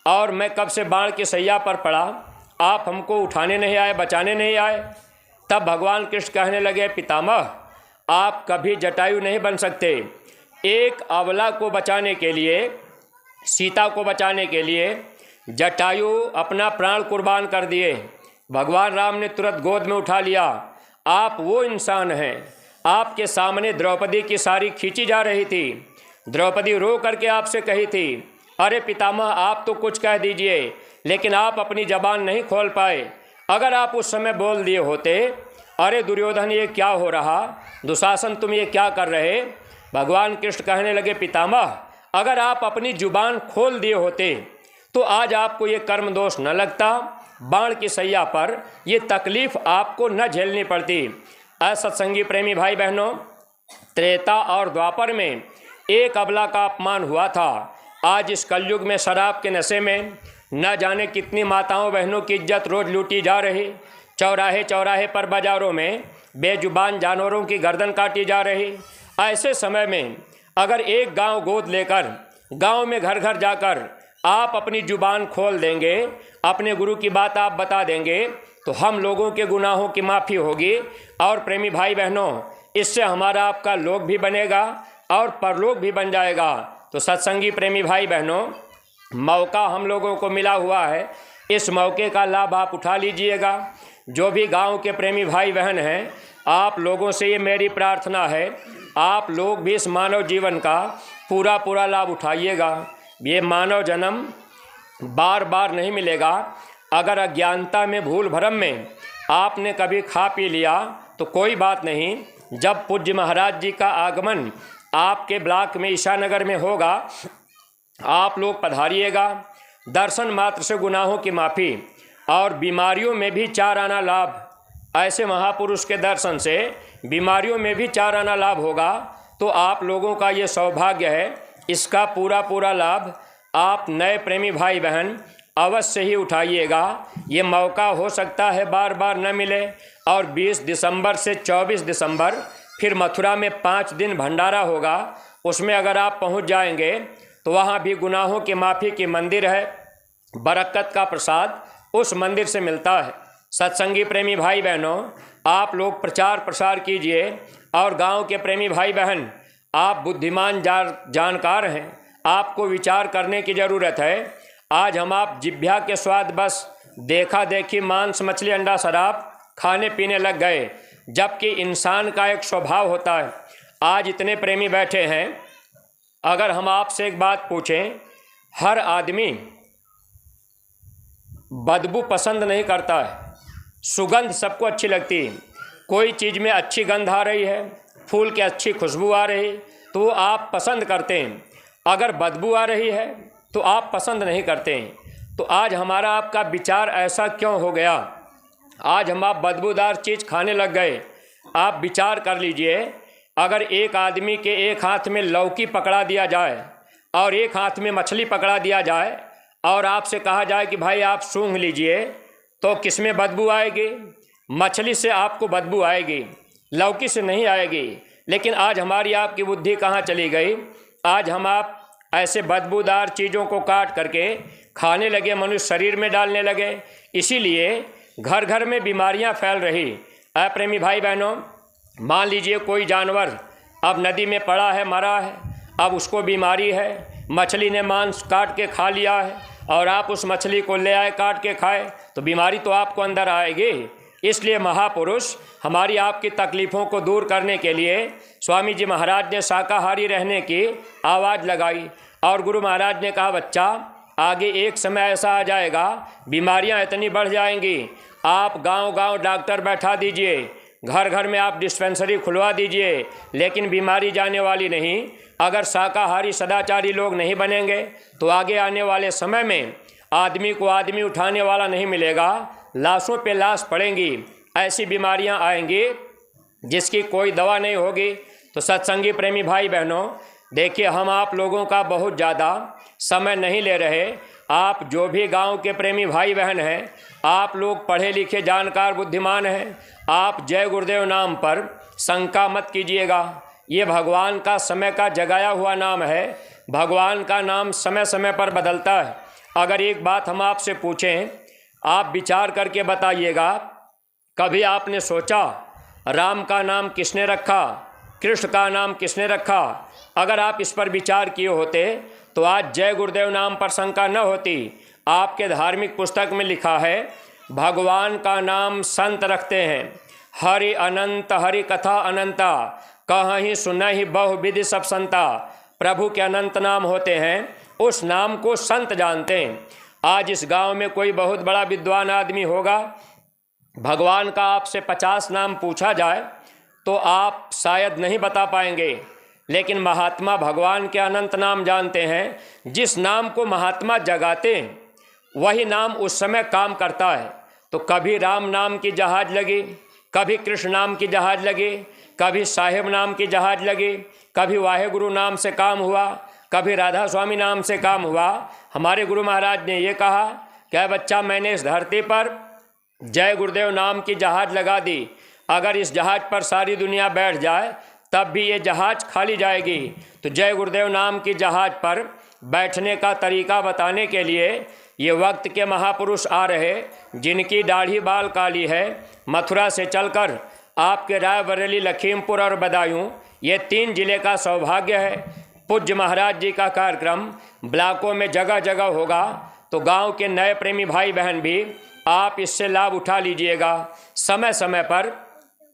Speaker 1: और मैं कब से बाण की सैया पर पड़ा, आप हमको उठाने नहीं आए, बचाने नहीं आए। तब भगवान कृष्ण कहने लगे, पितामह, आप कभी जटायु नहीं बन सकते। एक अबला को बचाने के लिए, सीता को बचाने के लिए जटायु अपना प्राण कुर्बान कर दिए। भगवान राम ने तुरंत गोद में उठा लिया। आप वो इंसान हैं। आपके सामने द्रौपदी की साड़ी खींची जा रही थी। द्रौपदी रो करके आपसे कही थी, अरे पितामह, आप तो कुछ कह दीजिए, लेकिन आप अपनी जबान नहीं खोल पाए। अगर आप उस समय बोल दिए होते, अरे दुर्योधन ये क्या हो रहा, दुशासन तुम ये क्या कर रहे। भगवान कृष्ण कहने लगे, पितामह, अगर आप अपनी जुबान खोल दिए होते तो आज आपको ये कर्म दोष न लगता, बाण की सैया पर ये तकलीफ़ आपको न झेलनी पड़ती। असत्संगी प्रेमी भाई बहनों, त्रेता और द्वापर में एक अबला का अपमान हुआ था। आज इस कलयुग में शराब के नशे में न जाने कितनी माताओं बहनों की इज्जत रोज लूटी जा रही। चौराहे चौराहे पर बाज़ारों में बेजुबान जानवरों की गर्दन काटी जा रही। ऐसे समय में अगर एक गांव गोद लेकर गांव में घर घर जाकर आप अपनी जुबान खोल देंगे, अपने गुरु की बात आप बता देंगे, तो हम लोगों के गुनाहों की माफ़ी होगी। और प्रेमी भाई बहनों, इससे हमारा आपका लोक भी बनेगा और परलोक भी बन जाएगा। तो सत्संगी प्रेमी भाई बहनों, मौका हम लोगों को मिला हुआ है, इस मौके का लाभ आप उठा लीजिएगा। जो भी गांव के प्रेमी भाई बहन हैं, आप लोगों से ये मेरी प्रार्थना है, आप लोग भी इस मानव जीवन का पूरा लाभ उठाइएगा। ये मानव जन्म बार बार नहीं मिलेगा। अगर अज्ञानता में, भूल भरम में आपने कभी खा पी लिया तो कोई बात नहीं। जब पूज्य महाराज जी का आगमन आपके ब्लॉक में, ईशानगर में होगा, आप लोग पधारिएगा। दर्शन मात्र से गुनाहों की माफ़ी और बीमारियों में भी 4 आना लाभ। ऐसे महापुरुष के दर्शन से बीमारियों में भी 4 आना लाभ होगा। तो आप लोगों का ये सौभाग्य है, इसका पूरा लाभ आप नए प्रेमी भाई बहन अवश्य ही उठाइएगा। ये मौका हो सकता है बार बार न मिले। और 20 दिसंबर से 24 दिसंबर फिर मथुरा में 5 दिन भंडारा होगा। उसमें अगर आप पहुंच जाएंगे तो वहाँ भी गुनाहों की माफ़ी की मंदिर है, बरकत का प्रसाद उस मंदिर से मिलता है। सत्संगी प्रेमी भाई बहनों, आप लोग प्रचार प्रसार कीजिए। और गांव के प्रेमी भाई बहन, आप बुद्धिमान जानकार हैं, आपको विचार करने की ज़रूरत है। आज हम आप जिभ्या के स्वाद बस देखा देखी मांस मछली अंडा शराब खाने पीने लग गए, जबकि इंसान का एक स्वभाव होता है। आज इतने प्रेमी बैठे हैं, अगर हम आपसे एक बात पूछें, हर आदमी बदबू पसंद नहीं करता है, सुगंध सबको अच्छी लगती है। कोई चीज़ में अच्छी गंध आ रही है, फूल की अच्छी खुशबू आ रही, तो वो आप पसंद करते हैं। अगर बदबू आ रही है तो आप पसंद नहीं करते हैं। तो आज हमारा आपका विचार ऐसा क्यों हो गया? आज हम आप बदबूदार चीज़ खाने लग गए। आप विचार कर लीजिए, अगर एक आदमी के एक हाथ में लौकी पकड़ा दिया जाए और एक हाथ में मछली पकड़ा दिया जाए और आपसे कहा जाए कि भाई आप सूंघ लीजिए, तो किस में बदबू आएगी? मछली से आपको बदबू आएगी, लौकी से नहीं आएगी। लेकिन आज हमारी आपकी बुद्धि कहाँ चली गई? आज हम आप ऐसे बदबूदार चीज़ों को काट करके खाने लगे, मनुष्य शरीर में डालने लगे। इसीलिए घर घर में बीमारियां फैल रही। प्रेमी भाई बहनों, मान लीजिए कोई जानवर अब नदी में पड़ा है, मरा है, अब उसको बीमारी है, मछली ने मांस काट के खा लिया है और आप उस मछली को ले आए काट के खाए, तो बीमारी तो आपको अंदर आएगी। इसलिए महापुरुष हमारी आपकी तकलीफ़ों को दूर करने के लिए स्वामी जी महाराज ने शाकाहारी रहने की आवाज़ लगाई। और गुरु महाराज ने कहा, बच्चा आगे एक समय ऐसा आ जाएगा, बीमारियां इतनी बढ़ जाएंगी, आप गांव-गांव डॉक्टर बैठा दीजिए, घर घर में आप डिस्पेंसरी खुलवा दीजिए, लेकिन बीमारी जाने वाली नहीं। अगर शाकाहारी सदाचारी लोग नहीं बनेंगे तो आगे आने वाले समय में आदमी को आदमी उठाने वाला नहीं मिलेगा, लाशों पे लाश पड़ेंगी, ऐसी बीमारियां आएंगी जिसकी कोई दवा नहीं होगी। तो सत्संगी प्रेमी भाई बहनों, देखिए हम आप लोगों का बहुत ज़्यादा समय नहीं ले रहे। आप जो भी गांव के प्रेमी भाई बहन हैं, आप लोग पढ़े लिखे जानकार बुद्धिमान हैं, आप जय गुरुदेव नाम पर शंका मत कीजिएगा। ये भगवान का समय का जगाया हुआ नाम है। भगवान का नाम समय समय पर बदलता है। अगर एक बात हम आपसे पूछें, आप विचार करके बताइएगा, कभी आपने सोचा राम का नाम किसने रखा, कृष्ण का नाम किसने रखा? अगर आप इस पर विचार किए होते तो आज जय गुरुदेव नाम पर शंका न होती। आपके धार्मिक पुस्तक में लिखा है, भगवान का नाम संत रखते हैं, हरि अनंत हरि कथा अनंता, कहीं सुनहि बहुविधि सब संता। प्रभु के अनंत नाम होते हैं, उस नाम को संत जानते हैं। आज इस गांव में कोई बहुत बड़ा विद्वान आदमी होगा, भगवान का आपसे 50 नाम पूछा जाए तो आप शायद नहीं बता पाएंगे, लेकिन महात्मा भगवान के अनंत नाम जानते हैं। जिस नाम को महात्मा जगाते हैं वही नाम उस समय काम करता है। तो कभी राम नाम की जहाज लगी, कभी कृष्ण नाम की जहाज लगी, कभी साहिब नाम की जहाज लगी, कभी वाहेगुरु नाम से काम हुआ, कभी राधा स्वामी नाम से काम हुआ। हमारे गुरु महाराज ने ये कहा, क्या बच्चा, मैंने इस धरती पर जय गुरुदेव नाम की जहाज लगा दी, अगर इस जहाज पर सारी दुनिया बैठ जाए तब भी ये जहाज खाली जाएगी। तो जय गुरुदेव नाम की जहाज पर बैठने का तरीका बताने के लिए ये वक्त के महापुरुष आ रहे, जिनकी दाढ़ी बाल काली है। मथुरा से चलकर आपके रायबरेली, लखीमपुर और बदायूं, ये 3 जिले का सौभाग्य है। पूज्य महाराज जी का कार्यक्रम ब्लॉकों में जगह जगह होगा, तो गांव के नए प्रेमी भाई बहन भी आप इससे लाभ उठा लीजिएगा। समय समय पर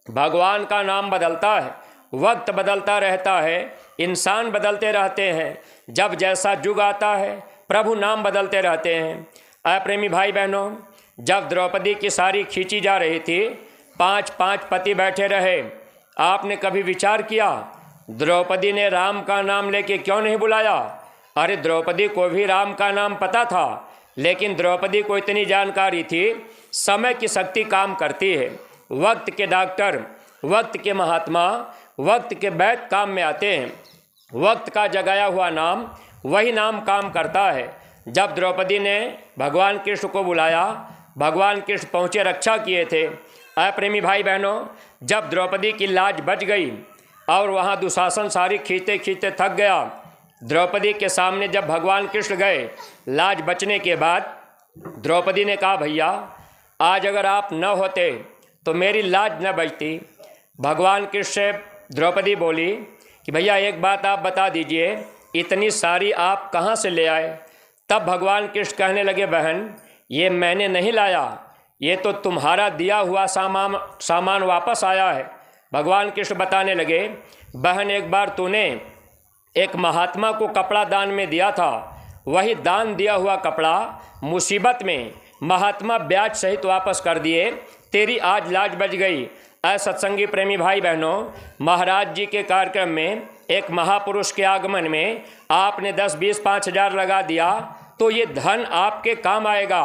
Speaker 1: भगवान का नाम बदलता है, वक्त बदलता रहता है, इंसान बदलते रहते हैं। जब जैसा युग आता है प्रभु नाम बदलते रहते हैं। प्रेमी भाई बहनों, जब द्रौपदी की साड़ी खींची जा रही थी, 5 पति बैठे रहे। आपने कभी विचार किया द्रौपदी ने राम का नाम लेके क्यों नहीं बुलाया? अरे द्रौपदी को भी राम का नाम पता था, लेकिन द्रौपदी को इतनी जानकारी थी, समय की शक्ति काम करती है। वक्त के डॉक्टर, वक्त के महात्मा, वक्त के वैद्य काम में आते हैं। वक्त का जगाया हुआ नाम, वही नाम काम करता है। जब द्रौपदी ने भगवान कृष्ण को बुलाया, भगवान कृष्ण पहुँचे, रक्षा किए थे। प्रेमी भाई बहनों, जब द्रौपदी की लाज बच गई और वहाँ दुशासन सारी खींचते खींचते थक गया, द्रौपदी के सामने जब भगवान कृष्ण गए, लाज बचने के बाद द्रौपदी ने कहा, भैया आज अगर आप न होते तो मेरी लाज न बचती। भगवान कृष्ण से द्रौपदी बोली कि भैया एक बात आप बता दीजिए, इतनी सारी आप कहाँ से ले आए? तब भगवान कृष्ण कहने लगे, बहन ये मैंने नहीं लाया, ये तो तुम्हारा दिया हुआ सामान वापस आया है। भगवान कृष्ण बताने लगे, बहन एक बार तूने एक महात्मा को कपड़ा दान में दिया था, वही दान दिया हुआ कपड़ा मुसीबत में महात्मा ब्याज सहित वापस कर दिए, तेरी आज लाज बच गई। सत्संगी प्रेमी भाई बहनों, महाराज जी के कार्यक्रम में एक महापुरुष के आगमन में आपने 10, 20, 5,000 लगा दिया तो ये धन आपके काम आएगा।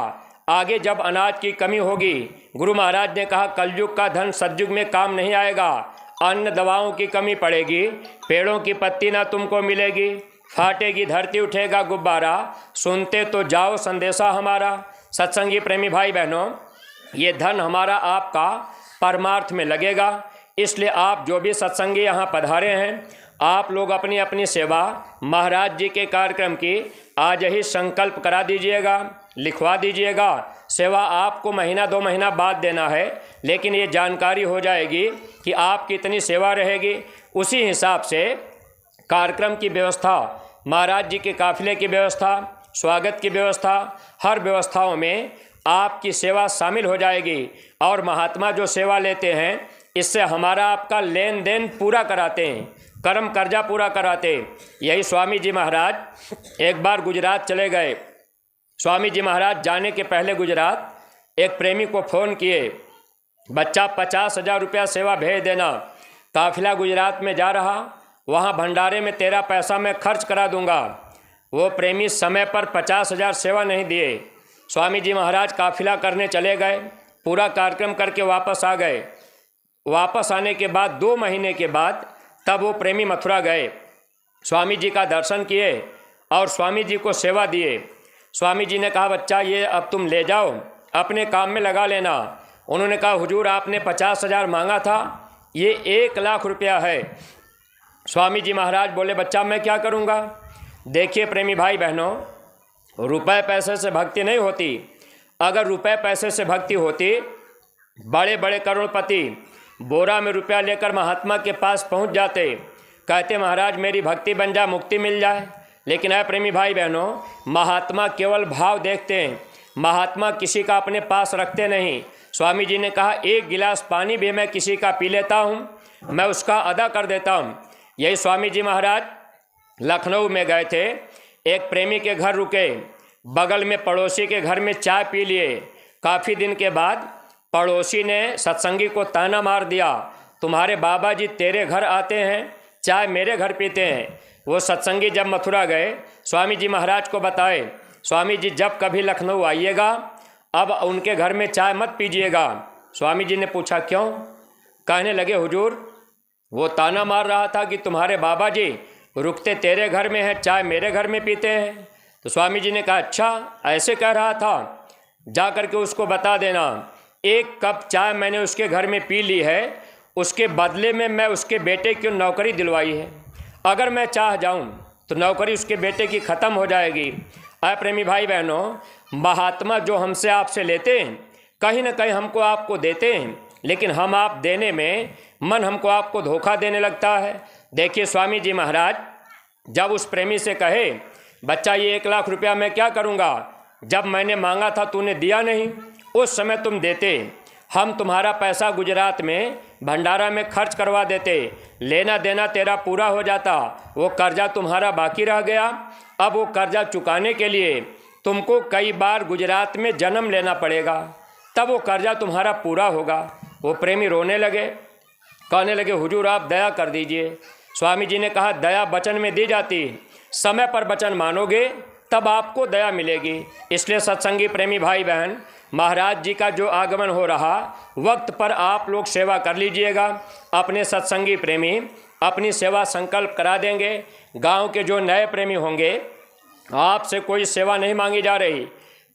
Speaker 1: आगे जब अनाज की कमी होगी, गुरु महाराज ने कहा कलयुग का धन सतयुग में काम नहीं आएगा। अन्न दवाओं की कमी पड़ेगी, पेड़ों की पत्ती ना तुमको मिलेगी, फाटेगी धरती उठेगा गुब्बारा, सुनते तो जाओ संदेशा हमारा। सत्संगी प्रेमी भाई बहनों, ये धन हमारा आपका परमार्थ में लगेगा। इसलिए आप जो भी सत्संगी यहाँ पधारे हैं, आप लोग अपनी अपनी सेवा महाराज जी के कार्यक्रम की आज ही संकल्प करा दीजिएगा, लिखवा दीजिएगा। सेवा आपको महीना 2 महीना बाद देना है, लेकिन ये जानकारी हो जाएगी कि आपकी इतनी सेवा रहेगी। उसी हिसाब से कार्यक्रम की व्यवस्था, महाराज जी के काफिले की व्यवस्था, स्वागत की व्यवस्था, हर व्यवस्थाओं में आपकी सेवा शामिल हो जाएगी। और महात्मा जो सेवा लेते हैं इससे हमारा आपका लेन देन पूरा कराते हैं, कर्म कर्जा पूरा कराते। यही स्वामी जी महाराज एक बार गुजरात चले गए। स्वामी जी महाराज जाने के पहले गुजरात एक प्रेमी को फ़ोन किए, बच्चा 50,000 रुपया सेवा भेज देना, काफिला गुजरात में जा रहा, वहाँ भंडारे में तेरा पैसा मैं खर्च करा दूंगा। वो प्रेमी समय पर 50,000 सेवा नहीं दिए। स्वामी जी महाराज काफिला करने चले गए, पूरा कार्यक्रम करके वापस आ गए। वापस आने के बाद 2 महीने के बाद तब वो प्रेमी मथुरा गए, स्वामी जी का दर्शन किए और स्वामी जी को सेवा दिए। स्वामी जी ने कहा, बच्चा ये अब तुम ले जाओ, अपने काम में लगा लेना। उन्होंने कहा, हुजूर आपने 50,000 मांगा था, ये 1 लाख रुपया है। स्वामी जी महाराज बोले, बच्चा मैं क्या करूँगा। देखिए प्रेमी भाई बहनों, रुपए पैसे से भक्ति नहीं होती। अगर रुपए पैसे से भक्ति होती, बड़े बड़े करोड़पति बोरा में रुपया लेकर महात्मा के पास पहुंच जाते, कहते महाराज मेरी भक्ति बन जाए, मुक्ति मिल जाए। लेकिन है प्रेमी भाई बहनों, महात्मा केवल भाव देखते हैं, महात्मा किसी का अपने पास रखते नहीं। स्वामी जी ने कहा, 1 गिलास पानी भी मैं किसी का पी लेता हूँ, मैं उसका अदा कर देता हूँ। यही स्वामी जी महाराज लखनऊ में गए थे, एक प्रेमी के घर रुके, बगल में पड़ोसी के घर में चाय पी लिए। काफ़ी दिन के बाद पड़ोसी ने सत्संगी को ताना मार दिया, तुम्हारे बाबा जी तेरे घर आते हैं, चाय मेरे घर पीते हैं। वो सत्संगी जब मथुरा गए, स्वामी जी महाराज को बताए, स्वामी जी जब कभी लखनऊ आइएगा अब उनके घर में चाय मत पीजिएगा। स्वामी जी ने पूछा क्यों। कहने लगे, हुजूर वो ताना मार रहा था कि तुम्हारे बाबा जी रुकते तेरे घर में हैं, चाय मेरे घर में पीते हैं। तो स्वामी जी ने कहा, अच्छा ऐसे कह रहा था, जा कर के उसको बता देना 1 कप चाय मैंने उसके घर में पी ली है, उसके बदले में मैं उसके बेटे की नौकरी दिलवाई है। अगर मैं चाह जाऊं तो नौकरी उसके बेटे की ख़त्म हो जाएगी। प्रेमी भाई बहनों, महात्मा जो हमसे आपसे लेते हैं, कहीं ना कहीं हमको आपको देते हैं, लेकिन हम आप देने में मन हमको आपको धोखा देने लगता है। देखिए स्वामी जी महाराज जब उस प्रेमी से कहे, बच्चा ये 1 लाख रुपया मैं क्या करूँगा, जब मैंने मांगा था तूने दिया नहीं, उस समय तुम देते, हम तुम्हारा पैसा गुजरात में भंडारा में खर्च करवा देते, लेना देना तेरा पूरा हो जाता, वो कर्जा तुम्हारा बाकी रह गया। अब वो कर्जा चुकाने के लिए तुमको कई बार गुजरात में जन्म लेना पड़ेगा, तब वो कर्जा तुम्हारा पूरा होगा। वो प्रेमी रोने लगे, कहने लगे, हुजूर आप दया कर दीजिए। स्वामी जी ने कहा, दया वचन में दी जाती, समय पर वचन मानोगे तब आपको दया मिलेगी। इसलिए सत्संगी प्रेमी भाई बहन, महाराज जी का जो आगमन हो रहा वक्त पर आप लोग सेवा कर लीजिएगा। अपने सत्संगी प्रेमी अपनी सेवा संकल्प करा देंगे। गांव के जो नए प्रेमी होंगे, आपसे कोई सेवा नहीं मांगी जा रही,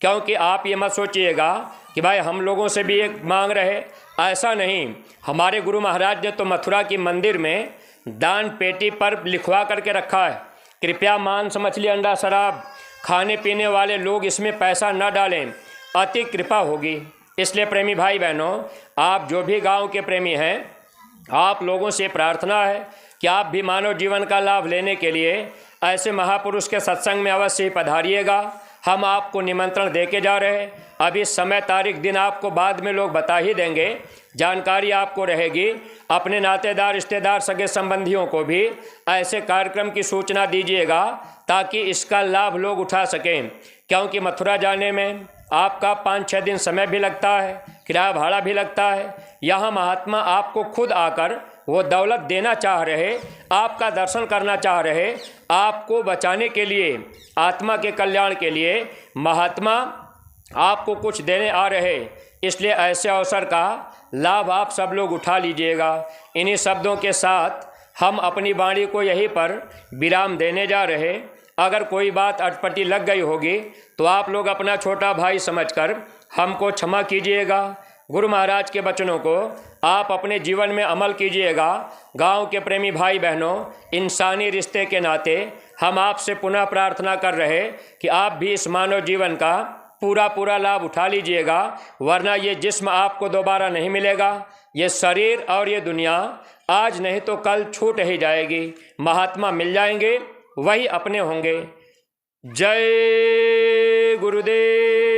Speaker 1: क्योंकि आप ये मत सोचिएगा कि भाई हम लोगों से भी एक मांग रहे, ऐसा नहीं। हमारे गुरु महाराज ने तो मथुरा की मंदिर में दान पेटी पर लिखवा करके रखा है, कृपया मांस मछली अंडा शराब खाने पीने वाले लोग इसमें पैसा न डालें, अति कृपा होगी। इसलिए प्रेमी भाई बहनों, आप जो भी गांव के प्रेमी हैं, आप लोगों से प्रार्थना है कि आप भी मानव जीवन का लाभ लेने के लिए ऐसे महापुरुष के सत्संग में अवश्य ही पधारिएगा। हम आपको निमंत्रण दे के जा रहे हैं। अभी समय तारीख दिन आपको बाद में लोग बता ही देंगे, जानकारी आपको रहेगी। अपने नातेदार रिश्तेदार सगे संबंधियों को भी ऐसे कार्यक्रम की सूचना दीजिएगा ताकि इसका लाभ लोग उठा सकें, क्योंकि मथुरा जाने में आपका 5-6 दिन समय भी लगता है, किराया भाड़ा भी लगता है। यहाँ महात्मा आपको खुद आकर वो दौलत देना चाह रहे, आपका दर्शन करना चाह रहे, आपको बचाने के लिए, आत्मा के कल्याण के लिए महात्मा आपको कुछ देने आ रहे। इसलिए ऐसे अवसर का लाभ आप सब लोग उठा लीजिएगा। इन्हीं शब्दों के साथ हम अपनी वाणी को यहीं पर विराम देने जा रहे। अगर कोई बात अटपटी लग गई होगी तो आप लोग अपना छोटा भाई समझकर हमको क्षमा कीजिएगा। गुरु महाराज के वचनों को आप अपने जीवन में अमल कीजिएगा। गांव के प्रेमी भाई बहनों, इंसानी रिश्ते के नाते हम आपसे पुनः प्रार्थना कर रहे कि आप भी इस मानव जीवन का पूरा लाभ उठा लीजिएगा, वरना ये जिस्म आपको दोबारा नहीं मिलेगा। ये शरीर और ये दुनिया आज नहीं तो कल छूट ही जाएगी। महात्मा मिल जाएंगे, वही अपने होंगे। जय गुरुदेव,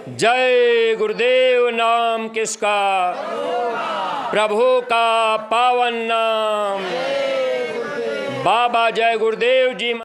Speaker 1: जय गुरुदेव। नाम किसका? प्रभु का पावन नाम। बाबा जय गुरुदेव जी।